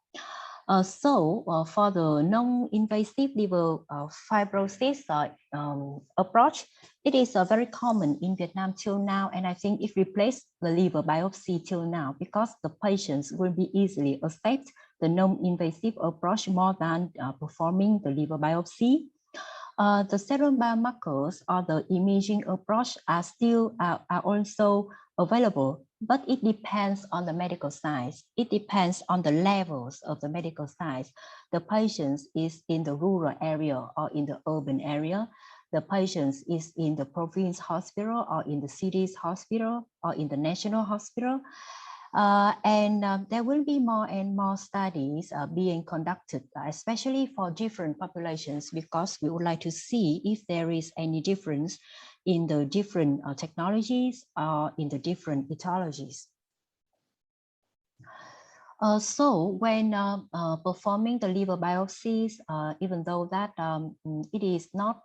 So for the non-invasive liver fibrosis approach, it is very common in Vietnam till now, and I think it replaced the liver biopsy till now because the patients will be easily accept the non-invasive approach more than performing the liver biopsy. The serum biomarkers or the imaging approach are also available, but it depends on the medical science. It depends on the levels of the medical science. The patient is in the rural area or in the urban area. The patient is in the province hospital or in the city's hospital or in the national hospital. There will be more and more studies being conducted, especially for different populations, because we would like to see if there is any difference in the different technologies or in the different etiologies. So when performing the liver biopsies, even though that it is not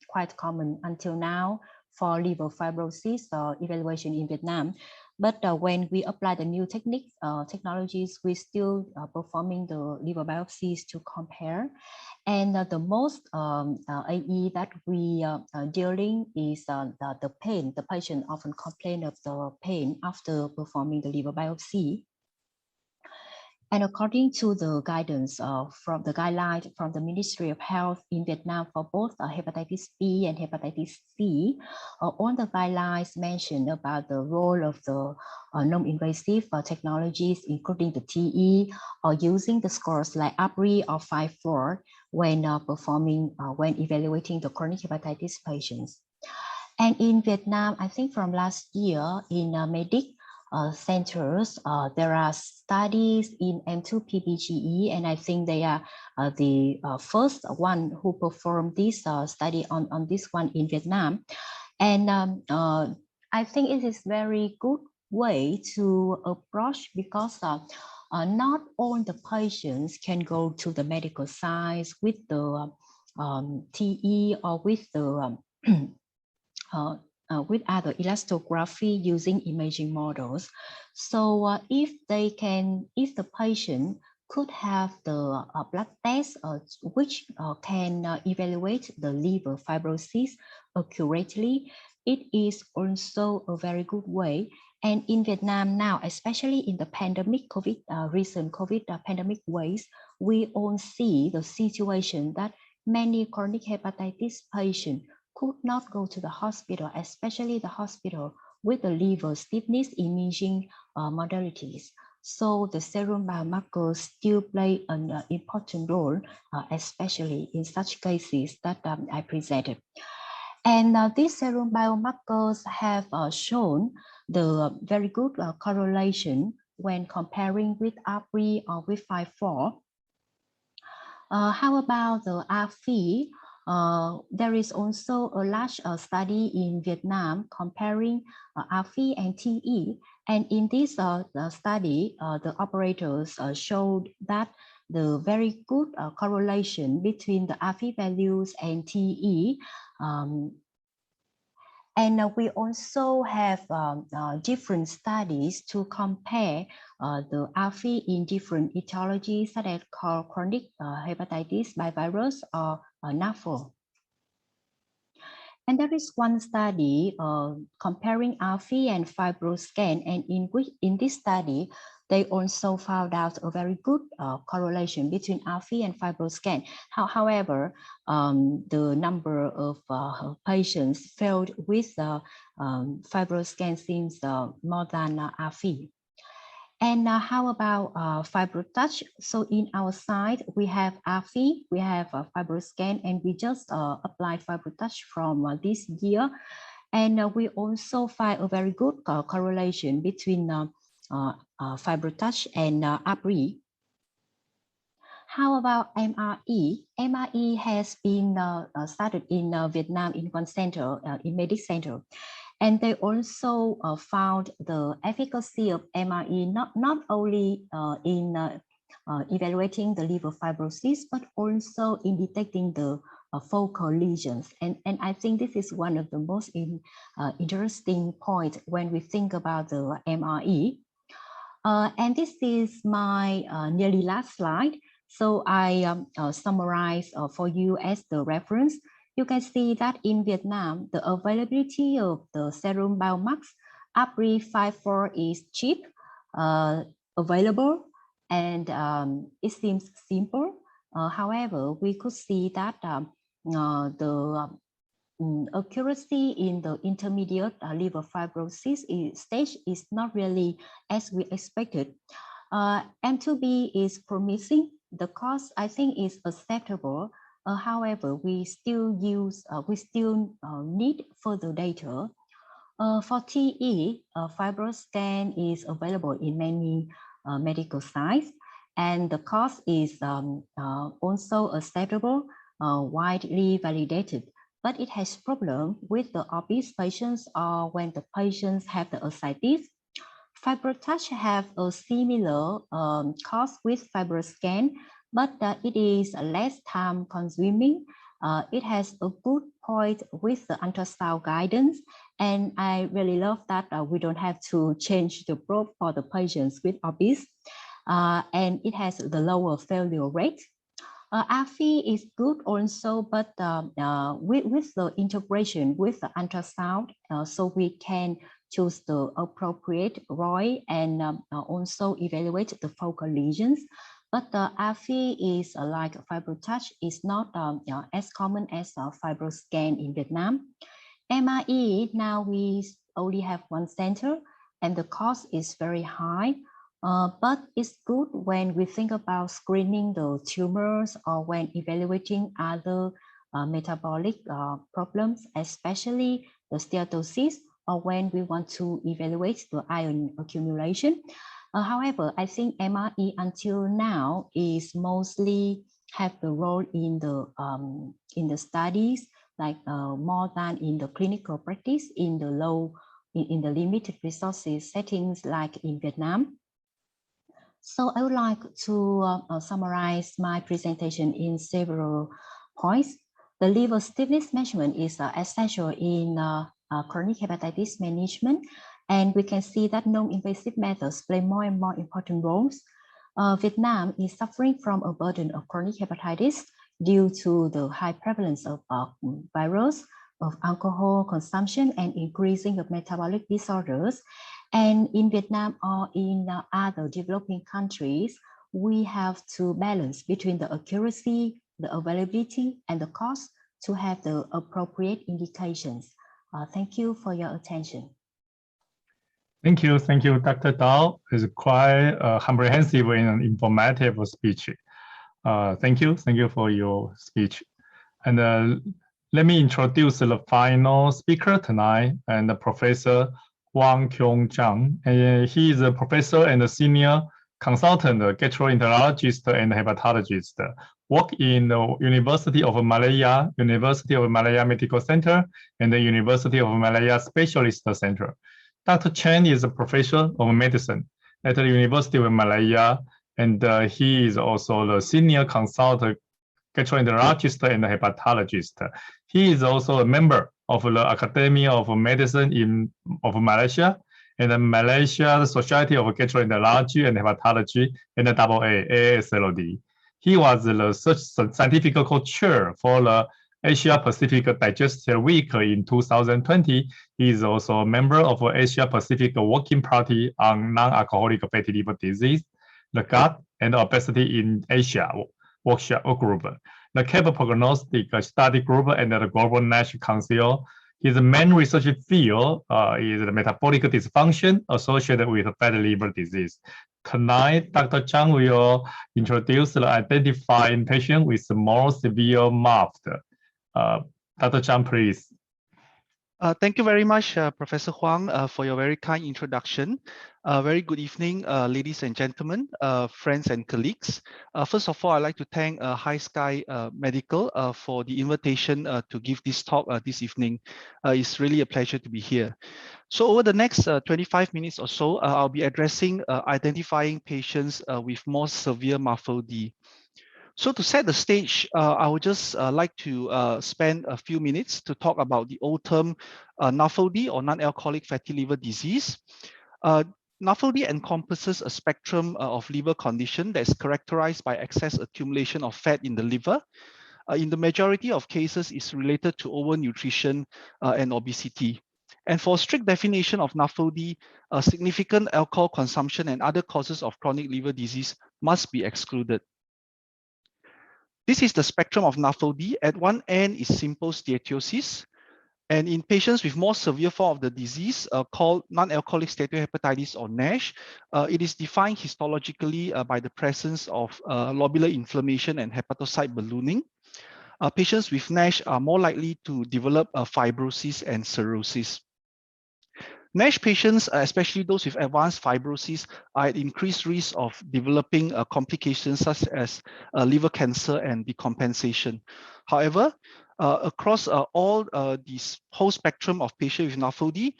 quite common until now for liver fibrosis evaluation in Vietnam, but when we apply the new technologies, we still performing the liver biopsies to compare. And the most AE that we dealing is the pain. The patient often complain of the pain after performing the liver biopsy. And according to the guidance from the guideline from the Ministry of Health in Vietnam for both hepatitis B and hepatitis C, all the guidelines mentioned about the role of the non-invasive technologies, including the TE, or using the scores like APRI or 5-4 when when evaluating the chronic hepatitis patients. And in Vietnam, I think from last year in Medic, centers, there are studies in M2-PBGE, and I think they are the first one who performed this study on this one in Vietnam. And I think it is very good way to approach because not all the patients can go to the medical science with the TE or with the with other elastography using imaging models. So if the patient could have the blood test which can evaluate the liver fibrosis accurately, it is also a very good way. And in Vietnam now, especially in the pandemic, recent COVID pandemic waves, we all see the situation that many chronic hepatitis patients could not go to the hospital, especially the hospital with the liver stiffness imaging modalities. So the serum biomarkers still play an important role, especially in such cases that I presented. And these serum biomarkers have shown the very good correlation when comparing with R3 or with 5-4. How about the R3? There is also a large study in Vietnam comparing R3 and TE. And in this study, the operators showed that the very good correlation between the R3 values and TE. And we also have different studies to compare the R3 in different etiologies such as chronic hepatitis by virus or Nafld. And there is one study comparing R3 and FibroScan, and in this study, they also found out a very good correlation between R3 and FibroScan. However, the number of patients failed with FibroScan seems more than R3. And how about FibroTouch? So in our side, we have R3, we have FibroScan, and we just applied FibroTouch from this year. And we also find a very good correlation between FibroTouch and R3. How about MRE? MRE has been started in Vietnam in one center, in Medic Center. And they also found the efficacy of MRE not only in evaluating the liver fibrosis, but also in detecting the focal lesions. And I think this is one of the most interesting points when we think about the MRE. And this is my nearly last slide. So I summarize for you as the reference. You can see that in Vietnam, the availability of the serum biomarkers, R3 5-4 is cheap, available, and it seems simple. However, we could see that the accuracy in the intermediate liver fibrosis stage is not really as we expected. M2B is promising. The cost, I think, is acceptable. However, we still need further data. For TE, FibroScan is available in many medical sites, and the cost is also acceptable, widely validated. But it has problem with the obese patients or when the patients have the ascites. FibroTouch have a similar cost with FibroScan, but it is less time consuming. It has a good point with the ultrasound guidance. And I really love that we don't have to change the probe for the patients with obese. And it has the lower failure rate. AFI is good also, but with the integration with the ultrasound, so we can choose the appropriate Roi and also evaluate the focal lesions. But the AFI is like FibroTouch is not as common as FibroScan in Vietnam. MRE, now we only have one center and the cost is very high. But it's good when we think about screening the tumors or when evaluating other metabolic problems, especially the steatosis, or when we want to evaluate the iron accumulation. However, I think MRE until now is mostly have the role in the studies, like more than in the clinical practice in the limited resources settings like in Vietnam. So I would like to summarize my presentation in several points. The liver stiffness measurement is essential in chronic hepatitis management, and we can see that non-invasive methods play more and more important roles. Vietnam is suffering from a burden of chronic hepatitis due to the high prevalence of virus, of alcohol consumption, and increasing of metabolic disorders. And in Vietnam or in other developing countries, we have to balance between the accuracy, the availability, and the cost to have the appropriate indications. Thank you for your attention. Thank you, Dr. Dao. It's quite comprehensive and informative speech. Thank you for your speech. And let me introduce the final speaker tonight, and Professor Wang Kyung-Chang. He is a professor and a senior consultant, gastroenterologist and hepatologist. Work in the University of Malaya Medical Center, and the University of Malaya Specialist Center. Dr. Chen is a professor of medicine at the University of Malaya, and he is also the senior consultant gastroenterologist and hepatologist. He is also a member of the Academy of Medicine of Malaysia and the Malaysia Society of Gastroenterology and Hepatology and the AA, ASLD. He was the scientific co-chair for the Asia Pacific Digestive Week in 2020. He is also a member of Asia Pacific Working Party on Non-Alcoholic Fatty Liver Disease, the Gut and Obesity in Asia workshop group, the CAP Prognostic Study Group, and the Global NASH Council. His main research field is the metabolic dysfunction associated with fatty liver disease. Tonight, Dr. Chang will introduce the identifying patient with more severe Nafld. Dr. Chang, please. Thank you very much, Professor Huang, for your very kind introduction. Very good evening, ladies and gentlemen, friends and colleagues. First of all, I'd like to thank Hisky Medical for the invitation to give this talk this evening. It's really a pleasure to be here. So over the next 25 minutes or so, I'll be addressing identifying patients with more severe Nafld. So to set the stage, I would just like to spend a few minutes to talk about the old term Nafld or non-alcoholic fatty liver disease. Nafld encompasses a spectrum of liver condition that is characterized by excess accumulation of fat in the liver. In the majority of cases, it's related to overnutrition and obesity. And for strict definition of Nafld, significant alcohol consumption and other causes of chronic liver disease must be excluded. This is the spectrum of Nafld. At one end is simple steatosis. And in patients with more severe form of the disease called non-alcoholic steatohepatitis or NASH, it is defined histologically by the presence of lobular inflammation and hepatocyte ballooning. Patients with NASH are more likely to develop fibrosis and cirrhosis. NASH patients, especially those with advanced fibrosis, are at increased risk of developing complications such as liver cancer and decompensation. However, across all this whole spectrum of patients with Nafld,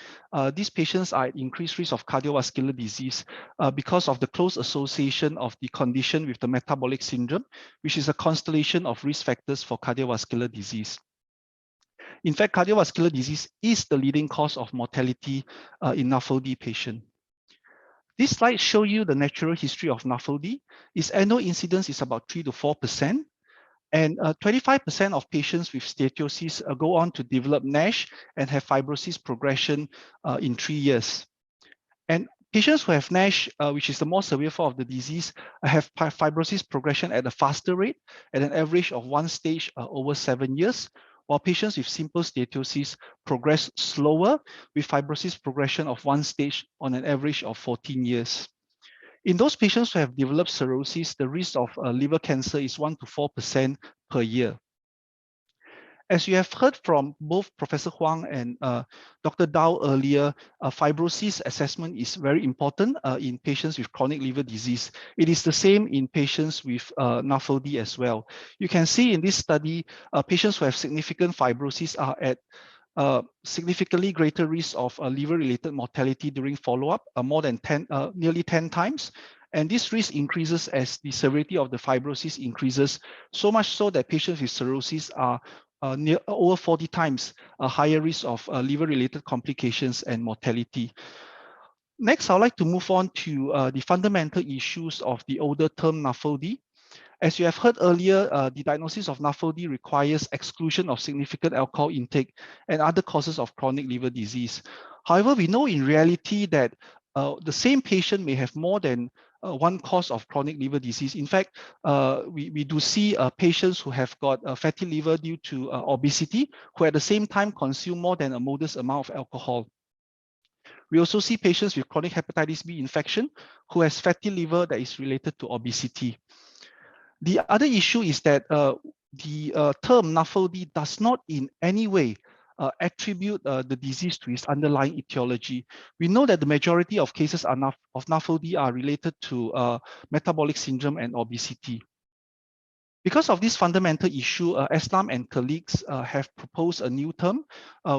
these patients are at increased risk of cardiovascular disease because of the close association of the condition with the metabolic syndrome, which is a constellation of risk factors for cardiovascular disease. In fact, cardiovascular disease is the leading cause of mortality in Nafld patients. This slide shows you the natural history of Nafld. Its annual incidence is about 3 to 4%. And 25% of patients with steatosis go on to develop NASH and have fibrosis progression in 3 years. And patients who have NASH, which is the more severe form of the disease, have fibrosis progression at a faster rate, at an average of 1 stage over 7 years, while patients with simple steatosis progress slower with fibrosis progression of 1 stage on an average of 14 years. In those patients who have developed cirrhosis, the risk of liver cancer is 1 to 4% per year. As you have heard from both Professor Huang and Dr. Dao earlier, fibrosis assessment is very important in patients with chronic liver disease. It is the same in patients with Nafld as well. You can see in this study, patients who have significant fibrosis are at significantly greater risk of liver-related mortality during follow-up, nearly 10 times. And this risk increases as the severity of the fibrosis increases, so much so that patients with cirrhosis are over 40 times a higher risk of liver-related complications and mortality. Next, I'd like to move on to the fundamental issues of the older term Nafld. As you have heard earlier, the diagnosis of Nafld requires exclusion of significant alcohol intake and other causes of chronic liver disease. However, we know in reality that the same patient may have more than one cause of chronic liver disease. In fact, we do see patients who have got fatty liver due to obesity, who at the same time consume more than a modest amount of alcohol. We also see patients with chronic hepatitis B infection who has fatty liver that is related to obesity. The other issue is that the term Nafld does not in any way attribute the disease to its underlying etiology. We know that the majority of cases of Nafld are related to metabolic syndrome and obesity. Because of this fundamental issue, Eslam and colleagues have proposed a new term,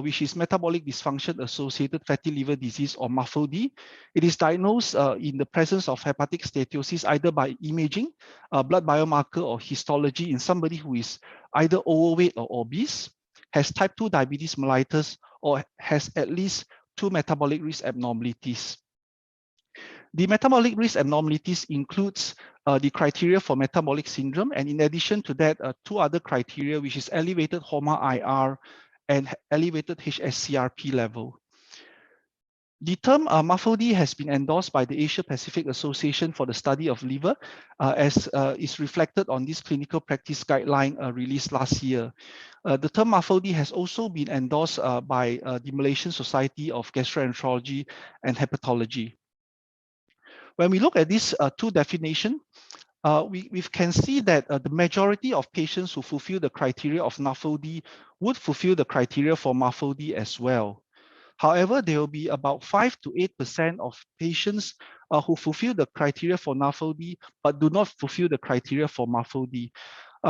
which is metabolic dysfunction-associated fatty liver disease, or MAFLD. It is diagnosed in the presence of hepatic steatosis, either by imaging, blood biomarker, or histology in somebody who is either overweight or obese, has type 2 diabetes mellitus, or has at least 2 metabolic risk abnormalities. The metabolic risk abnormalities includes the criteria for metabolic syndrome, and in addition to that, 2 other criteria, which is elevated HOMA-IR and elevated HSCRP level. The term MAFLD has been endorsed by the Asia Pacific Association for the Study of Liver, as is reflected on this clinical practice guideline released last year. The term MAFLD has also been endorsed by the Malaysian Society of Gastroenterology and Hepatology. When we look at these 2 definitions, we can see that the majority of patients who fulfill the criteria of NAFLD would fulfill the criteria for MAFLD as well. However, there will be about 5 to 8% of patients who fulfill the criteria for NAFLD but do not fulfill the criteria for MAFLD.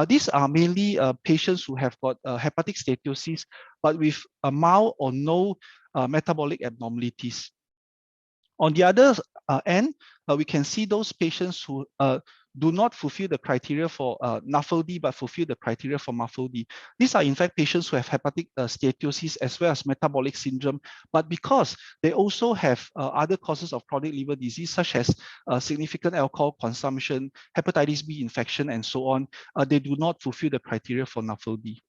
These are mainly patients who have got hepatic steatosis but with a mild or no metabolic abnormalities. On the other end, we can see those patients who do not fulfill the criteria for NAFLD but fulfill the criteria for MAFLD. These are in fact patients who have hepatic steatosis as well as metabolic syndrome, but because they also have other causes of chronic liver disease such as significant alcohol consumption, hepatitis B infection, and so on, they do not fulfill the criteria for NAFLD.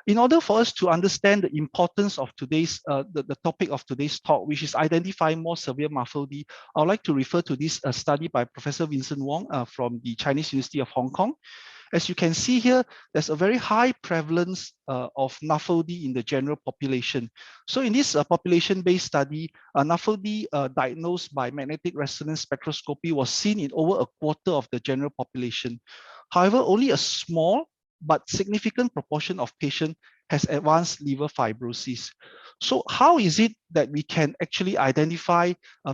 In order for us to understand the importance of today's, the topic of today's talk, which is identifying more severe MAFLD, I would like to refer to this study by Professor Vincent Wong from the Chinese University of Hong Kong. As you can see here, there's a very high prevalence of NAFLD in the general population. So in this population-based study, NAFLD diagnosed by magnetic resonance spectroscopy was seen in over a quarter of the general population. However, only a small but significant proportion of patients has advanced liver fibrosis. So how is it that we can actually identify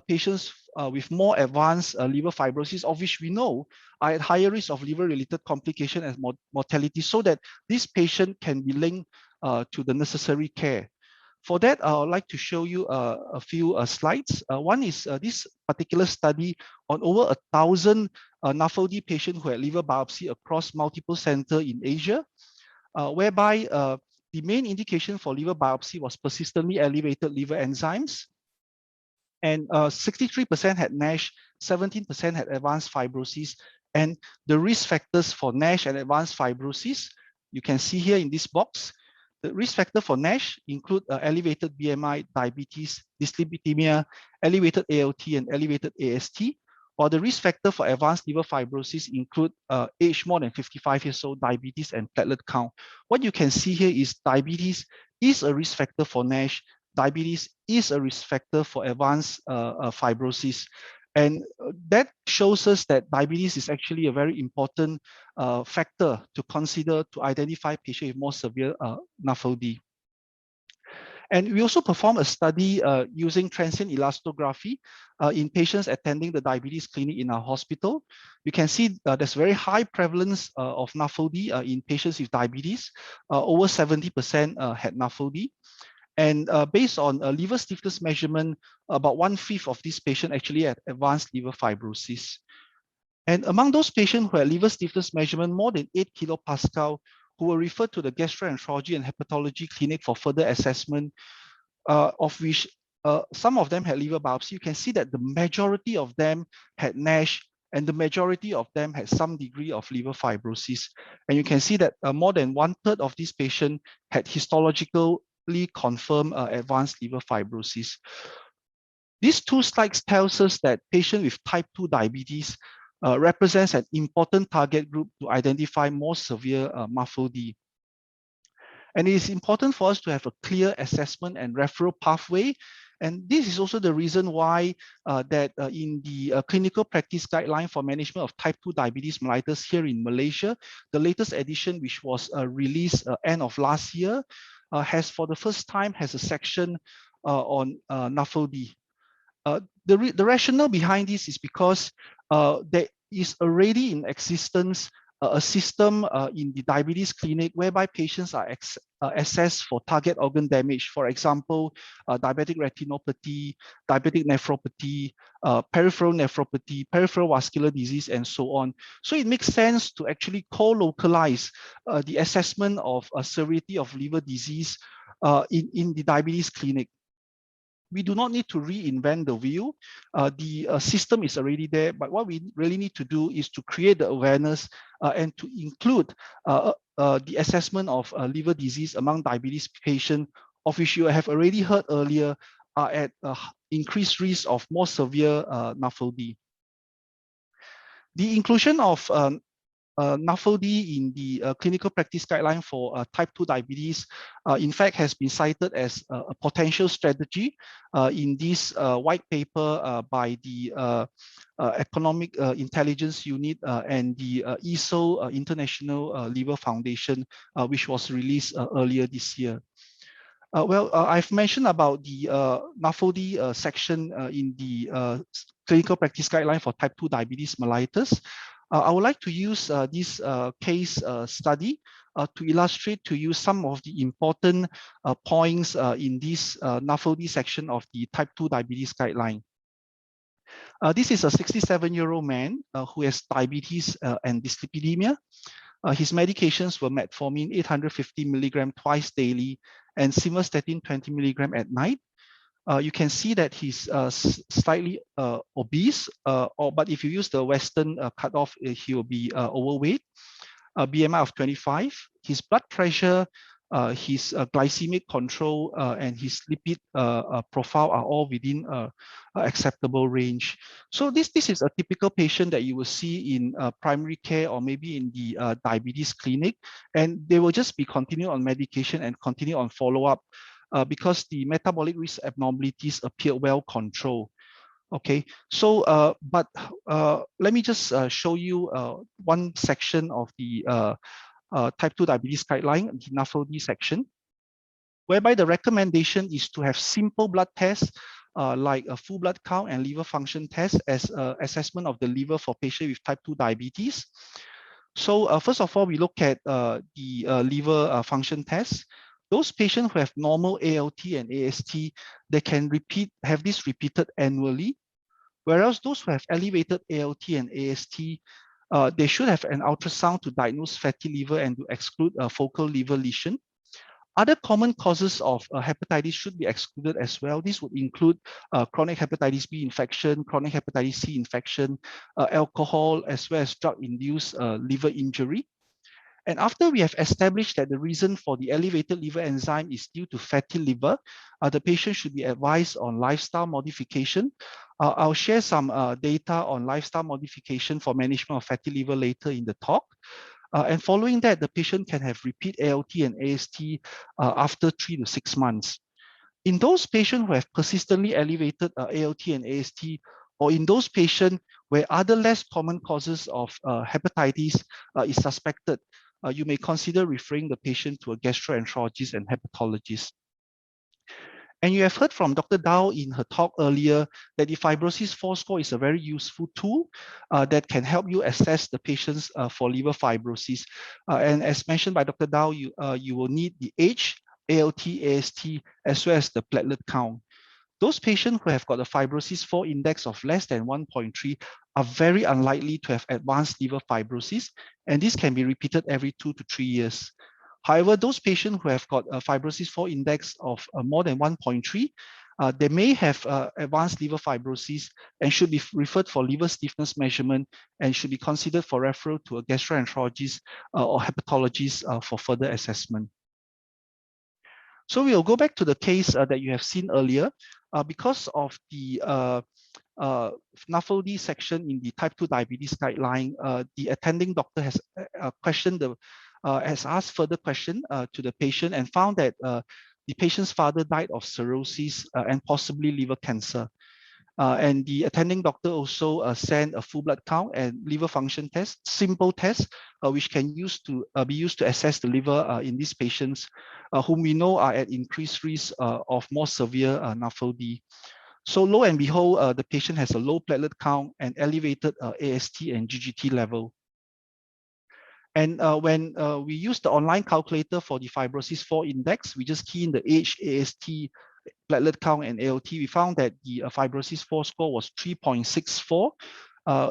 patients with more advanced liver fibrosis, of which we know are at higher risk of liver-related complication and mortality, so that this patient can be linked to the necessary care? For that, I would like to show you a few slides. One is this particular study on over 1,000 NAFLD patients who had liver biopsy across multiple centers in Asia, whereby the main indication for liver biopsy was persistently elevated liver enzymes, and 63% had NASH, 17% had advanced fibrosis, and the risk factors for NASH and advanced fibrosis, you can see here in this box. The risk factor for NASH include elevated BMI, diabetes, dyslipidemia, elevated ALT, and elevated AST, while the risk factor for advanced liver fibrosis include age more than 55 years old, diabetes, and platelet count. What you can see here is diabetes is a risk factor for NASH, diabetes is a risk factor for advanced fibrosis. And that shows us that diabetes is actually a very important factor to consider to identify patients with more severe NAFLD. And we also perform a study using transient elastography in patients attending the diabetes clinic in our hospital. You can see there's very high prevalence of NAFLD in patients with diabetes. Over 70% had NAFLD. And based on a liver stiffness measurement, about 1/5 of these patients actually had advanced liver fibrosis. And among those patients who had liver stiffness measurement more than 8 kilopascal, who were referred to the gastroenterology and hepatology clinic for further assessment, of which some of them had liver biopsy, you can see that the majority of them had NASH, and the majority of them had some degree of liver fibrosis. And you can see that more than 1/3 of these patients had histologically confirmed advanced liver fibrosis. These two slides tells us that patients with type 2 diabetes represents an important target group to identify more severe MAFLD. And it is important for us to have a clear assessment and referral pathway. And this is also the reason why in the clinical practice guideline for management of type 2 diabetes mellitus here in Malaysia, the latest edition, which was released end of last year, has for the first time has a section on Nafld. The rationale behind this is because there is already in existence a system in the diabetes clinic whereby patients are assessed for target organ damage. For example, diabetic retinopathy, diabetic nephropathy, peripheral nephropathy, peripheral vascular disease, and so on. So it makes sense to actually co-localize the assessment of severity of liver disease in the diabetes clinic. We do not need to reinvent the wheel. The system is already there, but what we really need to do is to create the awareness and to include the assessment of liver disease among diabetes patients, of which you have already heard earlier, are at increased risk of more severe NAFLD. The inclusion of Nafld in the clinical practice guideline for type 2 diabetes, in fact, has been cited as a potential strategy in this white paper by the Economic Intelligence Unit and the ESO International Liver Foundation, which was released earlier this year. I've mentioned about the Nafld section in the clinical practice guideline for type 2 diabetes mellitus. I would like to use this case study to illustrate to you some of the important points in this Nafld section of the type 2 diabetes guideline. This is a 67-year-old man who has diabetes and dyslipidemia. His medications were metformin 850 milligram twice daily and simvastatin 20 milligram at night. You can see that he's slightly obese, but if you use the Western cutoff, he will be overweight, BMI of 25. His blood pressure, his glycemic control, and his lipid profile are all within acceptable range. So this is a typical patient that you will see in primary care or maybe in the diabetes clinic, and they will just be continued on medication and continue on follow-up because the metabolic risk abnormalities appear well controlled. Okay, so let me just show you one section of the type 2 diabetes guideline, the Nafld section, whereby the recommendation is to have simple blood tests like a full blood count and liver function test as assessment of the liver for patients with type 2 diabetes. So first of all, we look at the liver function test. Those patients who have normal ALT and AST, they can have this repeated annually. Whereas those who have elevated ALT and AST, they should have an ultrasound to diagnose fatty liver and to exclude a focal liver lesion. Other common causes of hepatitis should be excluded as well. This would include chronic hepatitis B infection, chronic hepatitis C infection, alcohol, as well as drug-induced liver injury. And after we have established that the reason for the elevated liver enzyme is due to fatty liver, the patient should be advised on lifestyle modification. I'll share some data on lifestyle modification for management of fatty liver later in the talk. And following that, the patient can have repeat ALT and AST after 3 to 6 months. In those patients who have persistently elevated ALT and AST, or in those patients where other less common causes of hepatitis is suspected, you may consider referring the patient to a gastroenterologist and hepatologist. And you have heard from Dr. Dao in her talk earlier that the Fibrosis 4 score is a very useful tool that can help you assess the patients for liver fibrosis. And as mentioned by Dr. Dao, you will need the age, ALT, AST, as well as the platelet count. Those patients who have got a Fibrosis 4 index of less than 1.3 are very unlikely to have advanced liver fibrosis, and this can be repeated every 2 to 3 years. However, those patients who have got a Fibrosis 4 index of more than 1.3, they may have advanced liver fibrosis and should be referred for liver stiffness measurement and should be considered for referral to a gastroenterologist or hepatologist for further assessment. So we'll go back to the case that you have seen earlier. because of the Nafld section in the type 2 diabetes guideline, the attending doctor has has asked further question to the patient and found that the patient's father died of cirrhosis and possibly liver cancer. And the attending doctor also sent a full blood count and liver function test, simple test, which can be used to assess the liver in these patients whom we know are at increased risk of more severe Nafld. So lo and behold, the patient has a low platelet count and elevated AST and GGT level. And when we use the online calculator for the Fibrosis 4 index, we just key in the age, AST, platelet count, and ALT. We found that the Fibrosis 4 score was 3.64.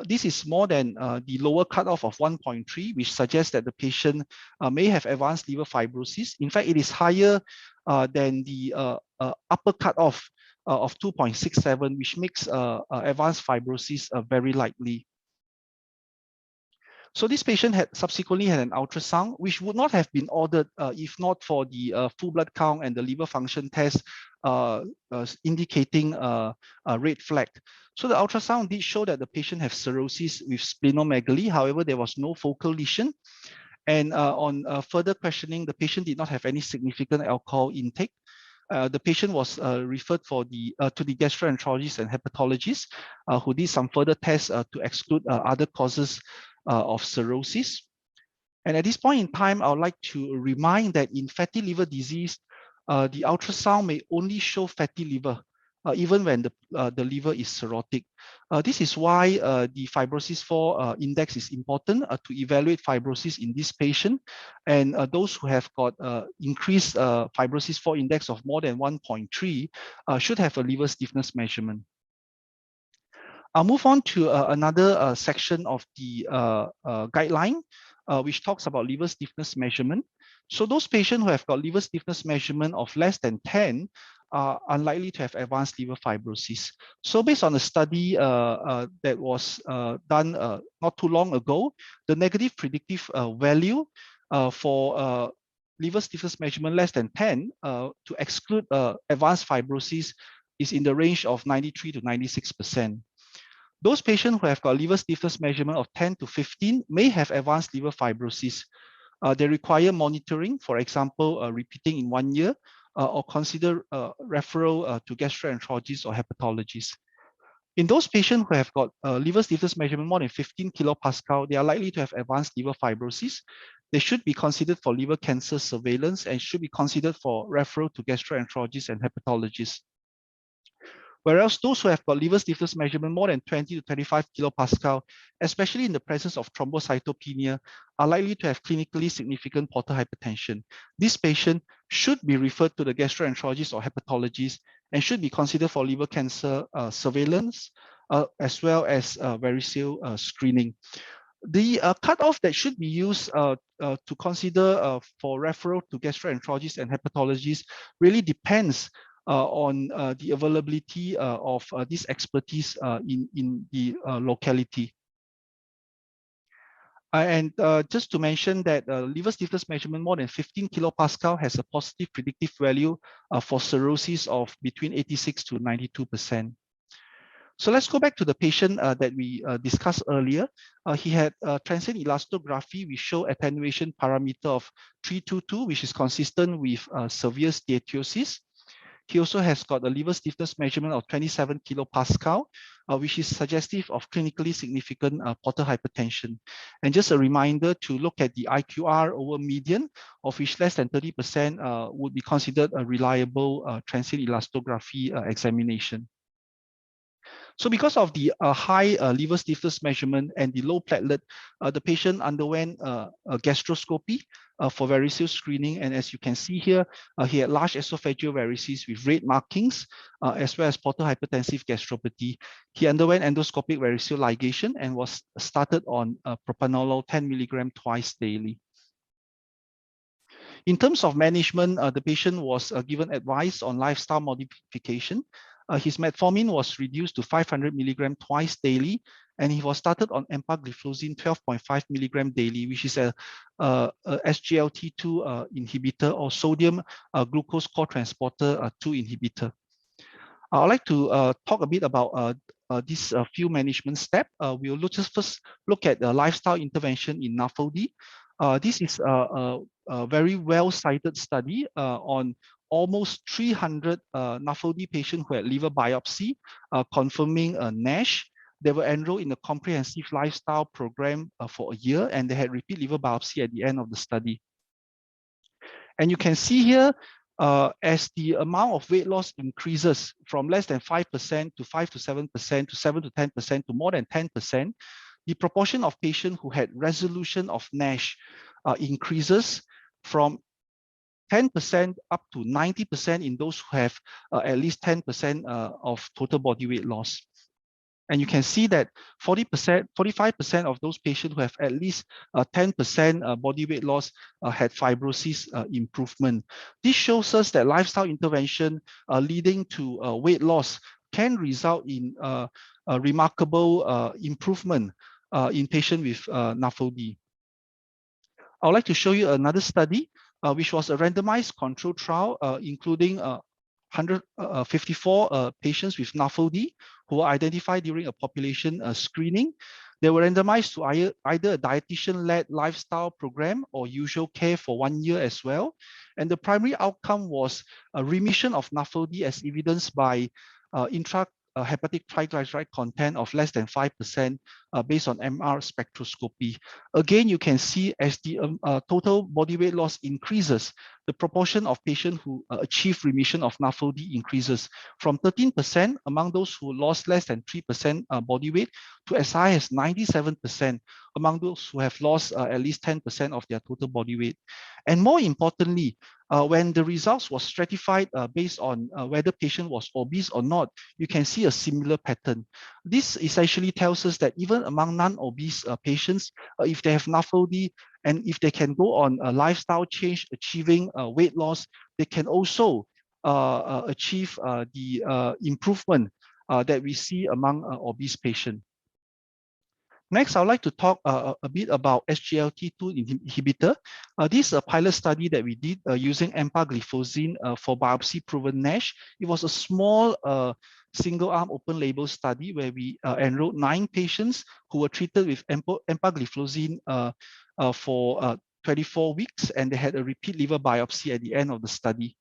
This is more than the lower cutoff of 1.3, which suggests that the patient may have advanced liver fibrosis. In fact, it is higher than the upper cutoff of 2.67, which makes advanced fibrosis very likely. So this patient had subsequently had an ultrasound, which would not have been ordered if not for the full blood count and the liver function test indicating a red flag. So the ultrasound did show that the patient has cirrhosis with splenomegaly. However, there was no focal lesion. And on further questioning, the patient did not have any significant alcohol intake. The patient was referred to the gastroenterologist and hepatologist who did some further tests to exclude other causes of cirrhosis. And at this point in time, I would like to remind that in fatty liver disease, the ultrasound may only show fatty liver, even when the liver is cirrhotic. This is why the Fibrosis 4 index is important to evaluate fibrosis in this patient. And those who have got increased Fibrosis 4 index of more than 1.3 should have a liver stiffness measurement. I'll move on to another section of the guideline, which talks about liver stiffness measurement. So those patients who have got liver stiffness measurement of less than 10 are unlikely to have advanced liver fibrosis. So based on a study that was done not too long ago, the negative predictive value for liver stiffness measurement less than 10 to exclude advanced fibrosis is in the range of 93 to 96%. Those patients who have got liver stiffness measurement of 10 to 15 may have advanced liver fibrosis. They require monitoring, for example, repeating in 1 year, or consider referral to gastroenterologist or hepatologist. In those patients who have got liver stiffness measurement more than 15 kilopascal, they are likely to have advanced liver fibrosis. They should be considered for liver cancer surveillance and should be considered for referral to gastroenterologist and hepatologist. Whereas those who have got liver stiffness measurement more than 20 to 25 kilopascal, especially in the presence of thrombocytopenia, are likely to have clinically significant portal hypertension. This patient should be referred to the gastroenterologist or hepatologist and should be considered for liver cancer surveillance as well as varicose screening. The cutoff that should be used to consider for referral to gastroenterologists and hepatologists really depends on the availability of this expertise in the locality. And just to mention that liver stiffness measurement more than 15 kilopascal has a positive predictive value for cirrhosis of between 86 to 92%. So let's go back to the patient that we discussed earlier. He had transient elastography. We show attenuation parameter of 322, which is consistent with severe steatosis. He also has got a liver stiffness measurement of 27 kilopascal, which is suggestive of clinically significant portal hypertension. And just a reminder to look at the IQR over median, of which less than 30% would be considered a reliable transient elastography examination. So because of the high liver stiffness measurement and the low platelet, the patient underwent a gastroscopy for varicose screening. And as you can see here, he had large esophageal varices with red markings, as well as portal hypertensive gastropathy. He underwent endoscopic varicose ligation and was started on propranolol 10 milligram twice daily. In terms of management, the patient was given advice on lifestyle modification. His metformin was reduced to 500 milligram twice daily, and he was started on empagliflozin 12.5 milligram daily, which is a Sglt2 inhibitor or sodium glucose cotransporter 2 inhibitor. I'd like to talk a bit about these few management steps. We'll just first look at the lifestyle intervention in Nafld. This is a very well-cited study on almost 300 Nafld patients who had liver biopsy confirming NASH. They were enrolled in a comprehensive lifestyle program for a year, and they had repeat liver biopsy at the end of the study. And you can see here, as the amount of weight loss increases from less than 5% to 5 to 7% to 7 to 10% to more than 10%, the proportion of patients who had resolution of NASH increases from 10% up to 90% in those who have at least 10% of total body weight loss. And you can see that 40%, 45% of those patients who have at least 10% body weight loss had fibrosis improvement. This shows us that lifestyle intervention leading to weight loss can result in a remarkable improvement in patients with Nafld. I would like to show you another study, which was a randomized control trial, including 154 patients with Nafld who were identified during a population screening. They were randomized to either a dietitian-led lifestyle program or usual care for 1 year as well. And the primary outcome was a remission of Nafld as evidenced by intrahepatic triglyceride content of less than 5% based on MR spectroscopy. Again, you can see as the total body weight loss increases, the proportion of patients who achieve remission of Nafld increases from 13% among those who lost less than 3% body weight to as high as 97% among those who have lost at least 10% of their total body weight. And more importantly, when the results was stratified based on whether patient was obese or not, you can see a similar pattern. This essentially tells us that even among non-obese patients, if they have Nafld and if they can go on a lifestyle change achieving weight loss, they can also achieve the improvement that we see among obese patients. Next, I would like to talk a bit about Sglt2 inhibitor. This is a pilot study that we did using empagliflozin for biopsy-proven NASH. It was a small single-arm open-label study where we enrolled 9 patients who were treated with empagliflozin for 24 weeks, and they had a repeat liver biopsy at the end of the study.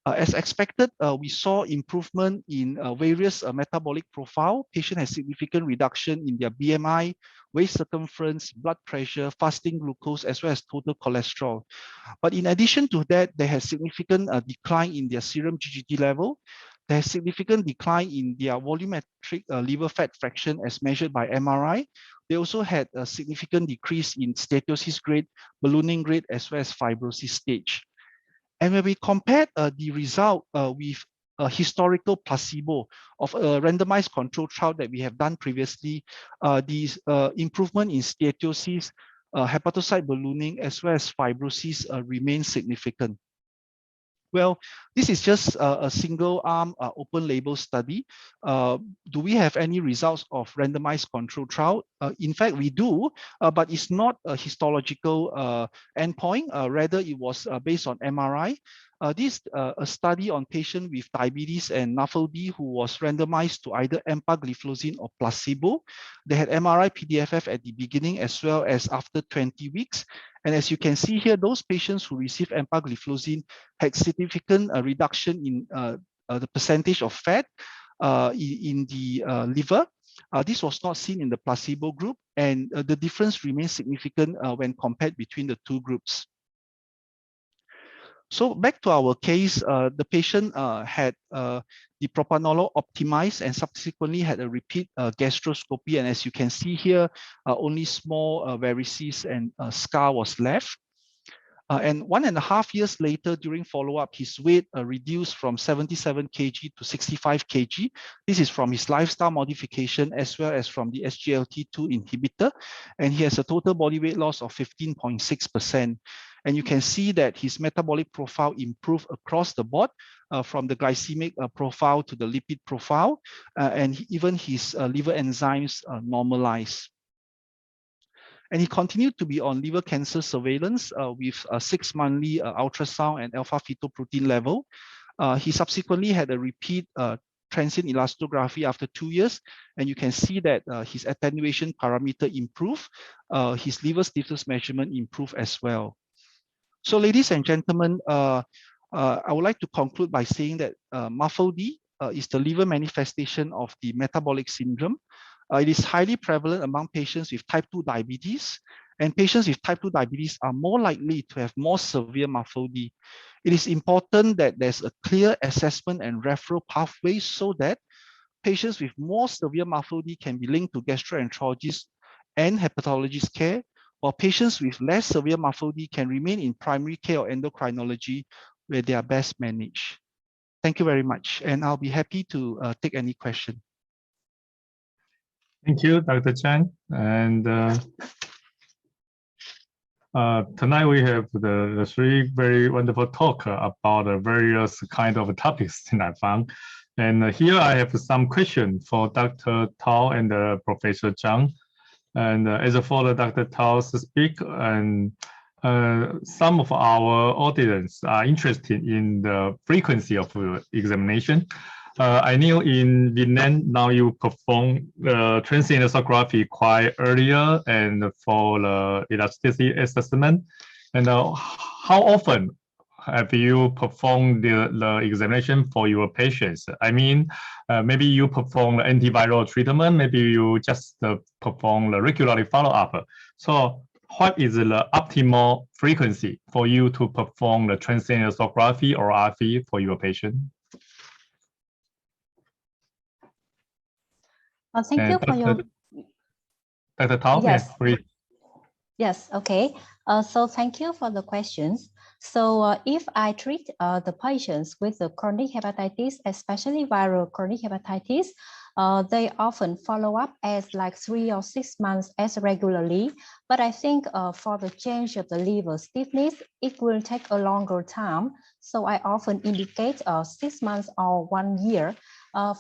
As expected, we saw improvement in various metabolic profile. Patient has significant reduction in their BMI, waist circumference, blood pressure, fasting glucose, as well as total cholesterol. But in addition to that, there has significant decline in their serum GGT level. There has significant decline in their volumetric liver fat fraction as measured by MRI. They also had a significant decrease in steatosis grade, ballooning grade, as well as fibrosis stage. And when we compared the result with a historical placebo of a randomized control trial that we have done previously, these improvement in steatosis, hepatocyte ballooning, as well as fibrosis remain significant. Well, this is just a single arm open label study. Do we have any results of randomized control trial? In fact, we do, but it's not a histological endpoint. Rather, it was based on MRI. This a study on patient with diabetes and Nafld who was randomized to either empagliflozin or placebo. They had MRI PDFF at the beginning as well as after 20 weeks. And as you can see here, those patients who received empagliflozin had significant reduction in the percentage of fat in the liver. This was not seen in the placebo group, and the difference remains significant when compared between the two groups. So back to our case, the patient had the propranolol optimized and subsequently had a repeat gastroscopy. And as you can see here, only small varices and scar was left. And 1.5 years later, during follow-up, his weight reduced from 77 kg to 65 kg. This is from his lifestyle modification as well as from the Sglt2 inhibitor. And he has a total body weight loss of 15.6%. And you can see that his metabolic profile improved across the board from the glycemic profile to the lipid profile, and even his liver enzymes normalized. And he continued to be on liver cancer surveillance with a 6-monthly ultrasound and alpha fetoprotein level. He subsequently had a repeat transient elastography after 2 years, and you can see that his attenuation parameter improved, his liver stiffness measurement improved as well. So ladies and gentlemen, I would like to conclude by saying that Nafld is the liver manifestation of the metabolic syndrome. It is highly prevalent among patients with type 2 diabetes, and patients with type 2 diabetes are more likely to have more severe Nafld. It is important that there's a clear assessment and referral pathway so that patients with more severe Nafld can be linked to gastroenterologist and hepatologist care, while patients with less severe Nafld can remain in primary care or endocrinology where they are best managed. Thank you very much, and I'll be happy to take any question. Thank you, Dr. Chen. And tonight we have the three very wonderful talk about the various kind of topics in I found. And here I have some questions for Dr. Tao and Professor Zhang. And as for the Dr. Tao's speak, and some of our audience are interested in the frequency of examination. I knew in Vietnam now you perform transient elastography quite earlier and for the elasticity assessment. And how often have you performed the examination for your patients? I mean, maybe you perform the antiviral treatment, maybe you just perform the regularly follow-up. So what is the optimal frequency for you to perform the transient elastography or RV for your patient? Thank you for your... Dr. Tao, yes. Please. Yes, okay. So thank you for the questions. So if I treat the patients with the chronic hepatitis, especially viral chronic hepatitis, they often follow up as like 3 or 6 months as regularly. But I think for the change of the liver stiffness, it will take a longer time. So I often indicate 6 months or 1 year.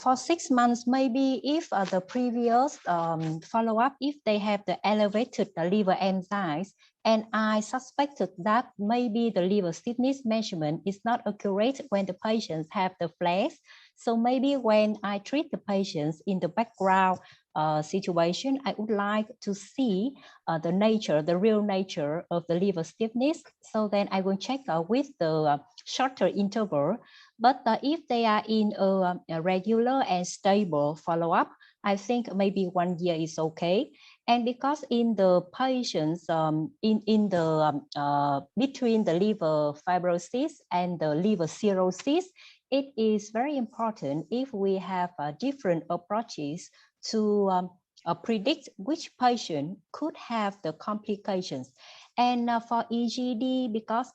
For 6 months, maybe if the previous follow-up, if they have the elevated liver enzymes, and I suspected that maybe the liver stiffness measurement is not accurate when the patients have the flash. So maybe when I treat the patients in the background situation, I would like to see the nature, the real nature of the liver stiffness. So then I will check with the shorter interval. But if they are in a regular and stable follow-up, I think maybe 1 year is okay. And because in the patients, between the liver fibrosis and the liver cirrhosis, it is very important if we have different approaches to predict which patient could have the complications. And for EGD, because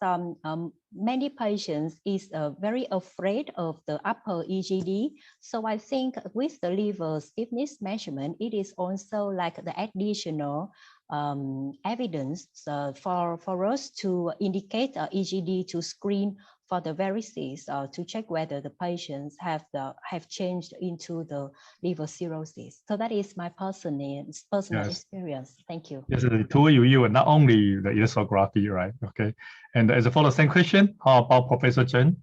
many patients is very afraid of the upper EGD. So I think with the liver stiffness measurement, it is also like the additional evidence for us to indicate EGD to screen for the varices to check whether the patients have changed into the liver cirrhosis. So that is my personal yes. experience. Thank you. Yes, the two of you are not only the elastography, right? Okay. And as for the same question, how about Professor Chen?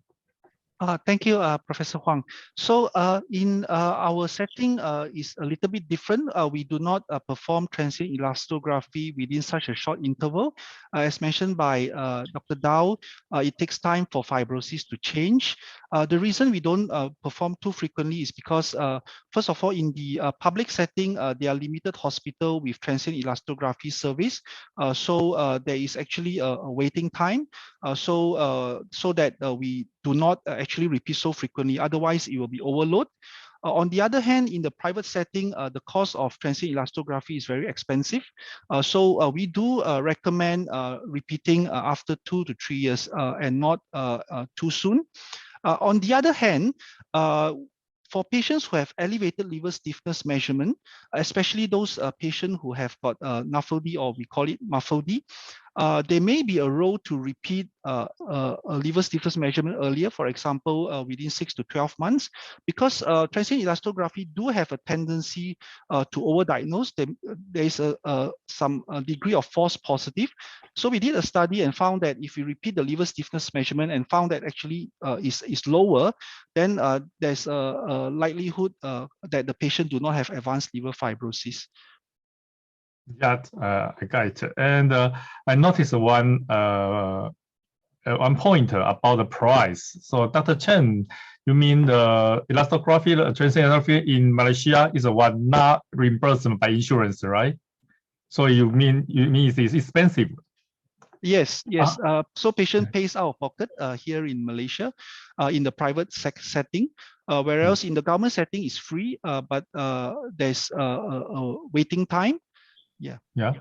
Thank you, Professor Huang. So in our setting is a little bit different. We do not perform transient elastography within such a short interval. As mentioned by Dr. Dao, it takes time for fibrosis to change. The reason we don't perform too frequently is because, first of all, in the public setting, there are limited hospital with transient elastography service. So there is actually a waiting time. So that we do not actually repeat so frequently, otherwise it will be overload. On the other hand, in the private setting, the cost of transient elastography is very expensive. So we do recommend repeating after 2 to 3 years and not too soon. On the other hand, for patients who have elevated liver stiffness measurement, especially those patients who have got Nafld, or we call it Nafld, there may be a role to repeat a liver stiffness measurement earlier, for example, within 6 to 12 months, because transient elastography do have a tendency to overdiagnose. There is some degree of false positive. So we did a study and found that if we repeat the liver stiffness measurement and found that actually is lower, then there's a likelihood that the patient do not have advanced liver fibrosis. Yeah, I got it. And I noticed one point about the price. So Dr. Chen, you mean the elastography, transient elastography in Malaysia is one not reimbursed by insurance, right? So you mean it is expensive? Yes. So patient pays out of pocket here in Malaysia, in the private setting, whereas in the government setting is free, but there's a waiting time. Yeah.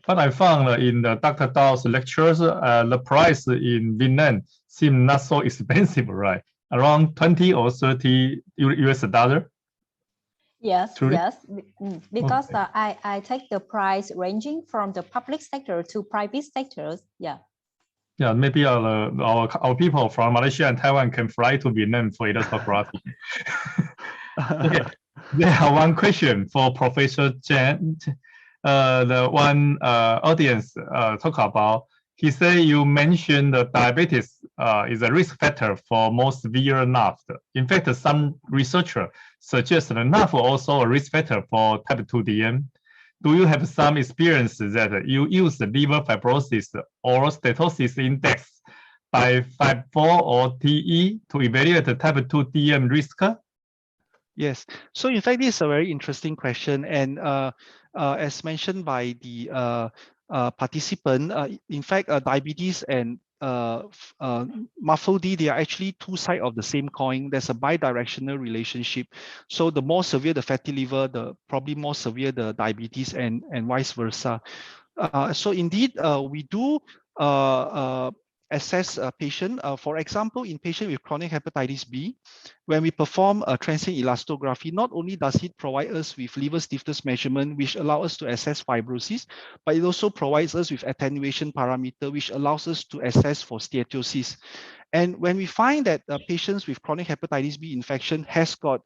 But I found in the Dr. Dao's lectures, the price in Vietnam seems not so expensive, right? Around 20 or 30 US dollar. Yes, Truly? yes, because Okay. I take the price ranging from the public sector to private sectors. Yeah. Yeah, maybe our people from Malaysia and Taiwan can fly to Vietnam for elastography. Okay, there are one question for Professor Chen. The one audience talk about, he said you mentioned the diabetes is a risk factor for more severe Nafld. In fact, some researcher suggest that Nafld also a risk factor for type 2 DM. Do you have some experience that you use the liver fibrosis or steatosis index by 5-4 or TE to evaluate the type 2 DM risk? Yes. So in fact, this is a very interesting question. And as mentioned by the participant, in fact, diabetes and MAFLD, they are actually two sides of the same coin. There's a bidirectional relationship. So the more severe the fatty liver, the probably more severe the diabetes and vice versa. So indeed, we do assess a patient. For example, in patient with chronic hepatitis B, when we perform a transient elastography, not only does it provide us with liver stiffness measurement, which allow us to assess fibrosis, but it also provides us with attenuation parameter, which allows us to assess for steatosis. And when we find that patients with chronic hepatitis B infection has got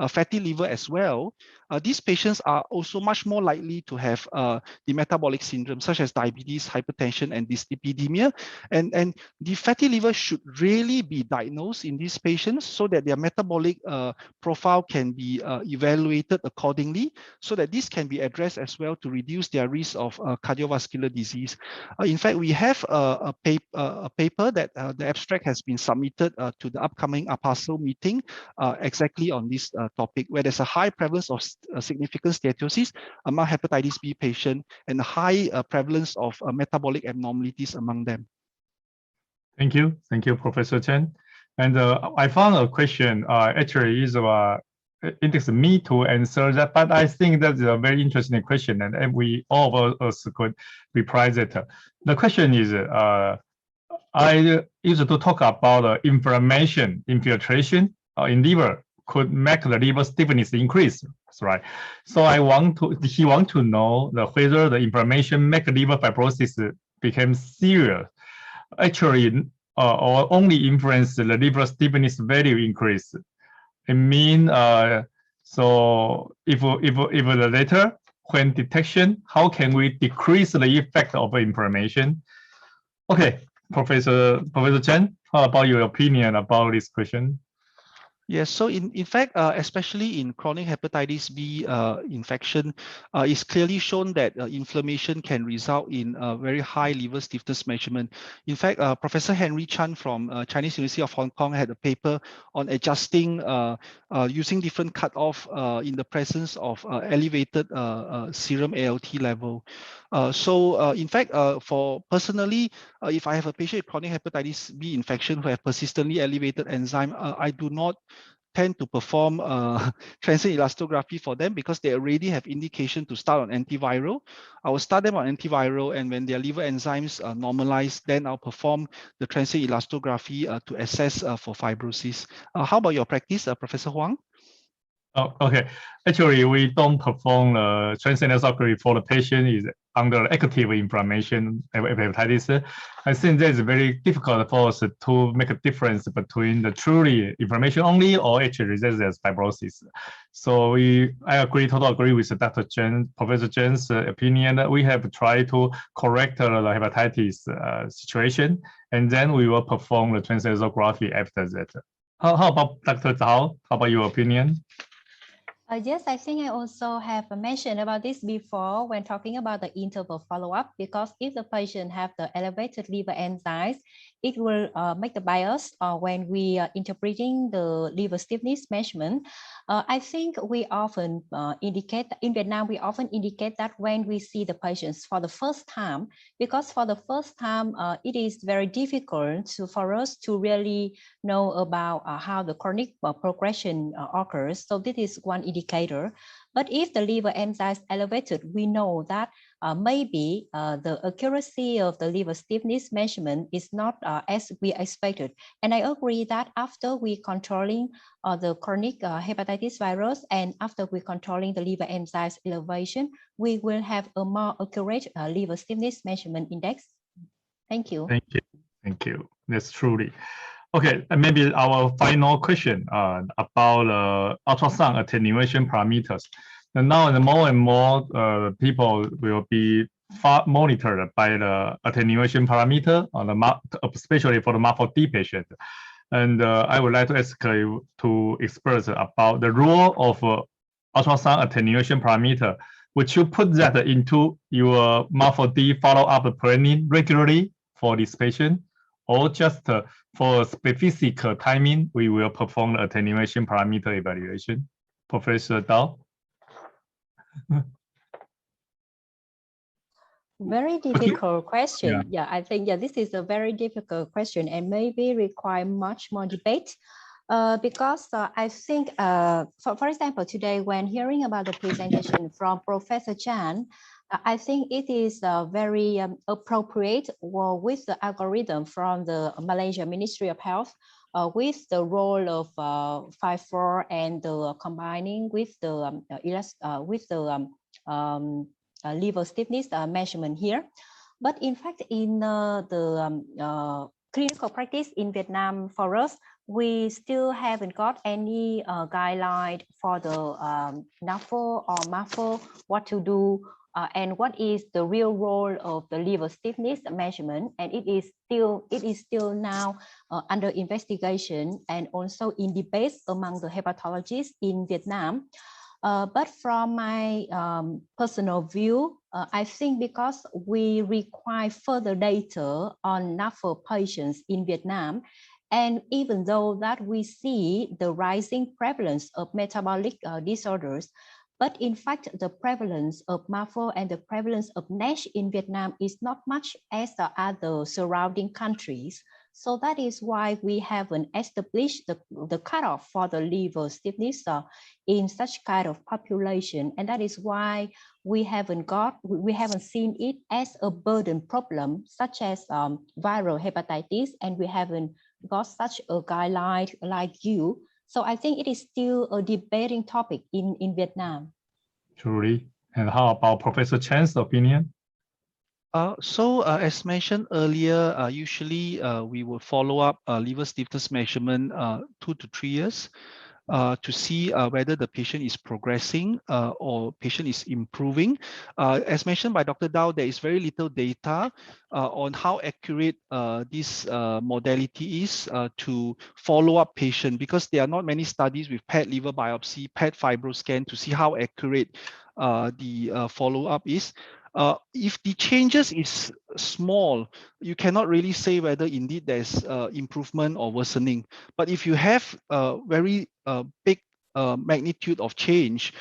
fatty liver as well, these patients are also much more likely to have the metabolic syndrome, such as diabetes, hypertension, and dyslipidemia. And the fatty liver should really be diagnosed in these patients so that their metabolic profile can be evaluated accordingly, so that this can be addressed as well to reduce their risk of cardiovascular disease. In fact, we have a paper that the abstract has been submitted to the upcoming APASL meeting exactly on this topic, where there's a high prevalence of significant steatosis among hepatitis B patients and a high prevalence of metabolic abnormalities among them. Thank you, Professor Chen. And I found a question actually is index me to answer that, but I think that's a very interesting question, and we all of us could reply it. The question is, I used to talk about inflammation, infiltration in liver could make the liver stiffness increase, right? So he want to know whether the inflammation make liver fibrosis become serious. Actually, or only influence the liver stiffness value increase. I mean, so if the latter, when detection, how can we decrease the effect of inflammation? Okay, Professor Chen, how about your opinion about this question? Yes, so in fact, especially in chronic hepatitis B infection, it's clearly shown that inflammation can result in very high liver stiffness measurement. In fact, Professor Henry Chan from Chinese University of Hong Kong had a paper on adjusting using different cutoff in the presence of elevated serum ALT level. In fact, for personally, if I have a patient with chronic hepatitis B infection who have persistently elevated enzyme, I do not tend to perform transient elastography for them because they already have indication to start on antiviral. I will start them on antiviral, and when their liver enzymes are normalized, then I'll perform the transient elastography to assess for fibrosis. How about your practice, Professor Huang? Oh, okay. Actually, we don't perform transient elastography for the patient is under active inflammation of hepatitis. I think that is very difficult for us to make a difference between the truly inflammation only or actually there's fibrosis. So I totally agree with Dr. Chen, Professor Chen's opinion that we have tried to correct the hepatitis situation, and then we will perform the transient elastography after that. How about Dr. Zhao? How about your opinion? Yes, I think I also have mentioned about this before when talking about the interval follow-up, because if the patient have the elevated liver enzymes, it will make the bias when we are interpreting the liver stiffness measurement. I think we often indicate, in Vietnam, we often indicate that when we see the patients for the first time, because for the first time, it is very difficult for us to really know about how the chronic progression occurs. So this is one indicator. But if the liver enzymes elevated, we know that maybe the accuracy of the liver stiffness measurement is not as we expected. And I agree that after we controlling the chronic hepatitis virus and after we controlling the liver enzymes elevation, we will have a more accurate liver stiffness measurement index. Thank you. Thank you. Thank you. That's truly. Okay, and maybe our final question about ultrasound attenuation parameters. And now more and more people will be monitored by the attenuation parameter on the especially for the MAFLD patient. And I would like to ask you to express about the role of ultrasound attenuation parameter. Would you put that into your MAFLD follow-up planning regularly for this patient? Or just for specific timing, we will perform the attenuation parameter evaluation? Professor Dao? Very difficult question. Yeah, I think this is a very difficult question and maybe require much more debate. Because I think, for example, today when hearing about the presentation from Professor Chan, I think it is very appropriate with the algorithm from the Malaysia Ministry of Health with the role of 5-4 and combining with the liver stiffness measurement here. But in fact, in the clinical practice in Vietnam for us, we still haven't got any guideline for the Nafld or MAFL, what to do and what is the real role of the liver stiffness measurement. And it is still now under investigation and also in debate among the hepatologists in Vietnam. But from my personal view, I think because we require further data on Nafl patients in Vietnam, and even though that we see the rising prevalence of metabolic disorders, but in fact, the prevalence of MAFL and the prevalence of NASH in Vietnam is not much as the other surrounding countries. So that is why we haven't established the cutoff for the liver stiffness in such kind of population. And that is why we haven't seen it as a burden problem, such as viral hepatitis, and we haven't got such a guideline like you. So I think it is still a debating topic in Vietnam. Truly. And how about Professor Chan's opinion? As mentioned earlier, usually we will follow up liver stiffness measurement 2 to 3 years to see whether the patient is progressing or patient is improving. As mentioned by Dr. Dao, there is very little data on how accurate this modality is to follow up patient, because there are not many studies with PET liver biopsy, PET fibroscan to see how accurate the follow up is. If the changes is small, you cannot really say whether indeed there's improvement or worsening. But if you have a very big magnitude of change,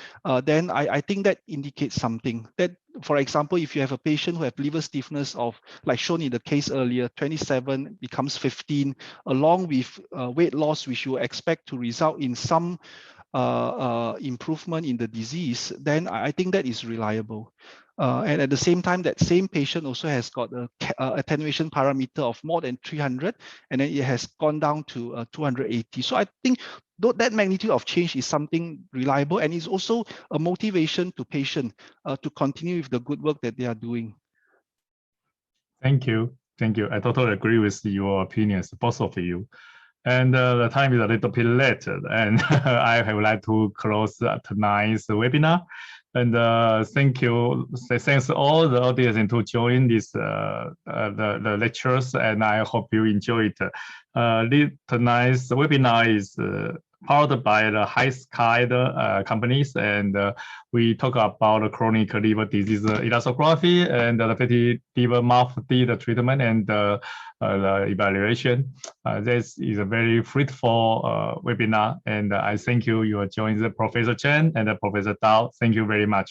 then I think that indicates something. That, for example, if you have a patient who have liver stiffness of, like shown in the case earlier, 27 becomes 15, along with weight loss, which you expect to result in some improvement in the disease, then I think that is reliable. And at the same time, that same patient also has got a attenuation parameter of more than 300, and then it has gone down to 280. So I think that magnitude of change is something reliable, and it's also a motivation to patients to continue with the good work that they are doing. Thank you. Thank you. I totally agree with your opinions, both of you. And the time is a little bit late, and I would like to close tonight's webinar. And thank you. Thanks all the audience to join this the lectures, and I hope you enjoy it. Tonight's webinar is powered by the Hisky companies, and we talk about chronic liver disease elastography and the fatty liver Nafld treatment and the evaluation. This is a very fruitful webinar, and I thank you. You are joining Professor Chen and Professor Dao. Thank you very much.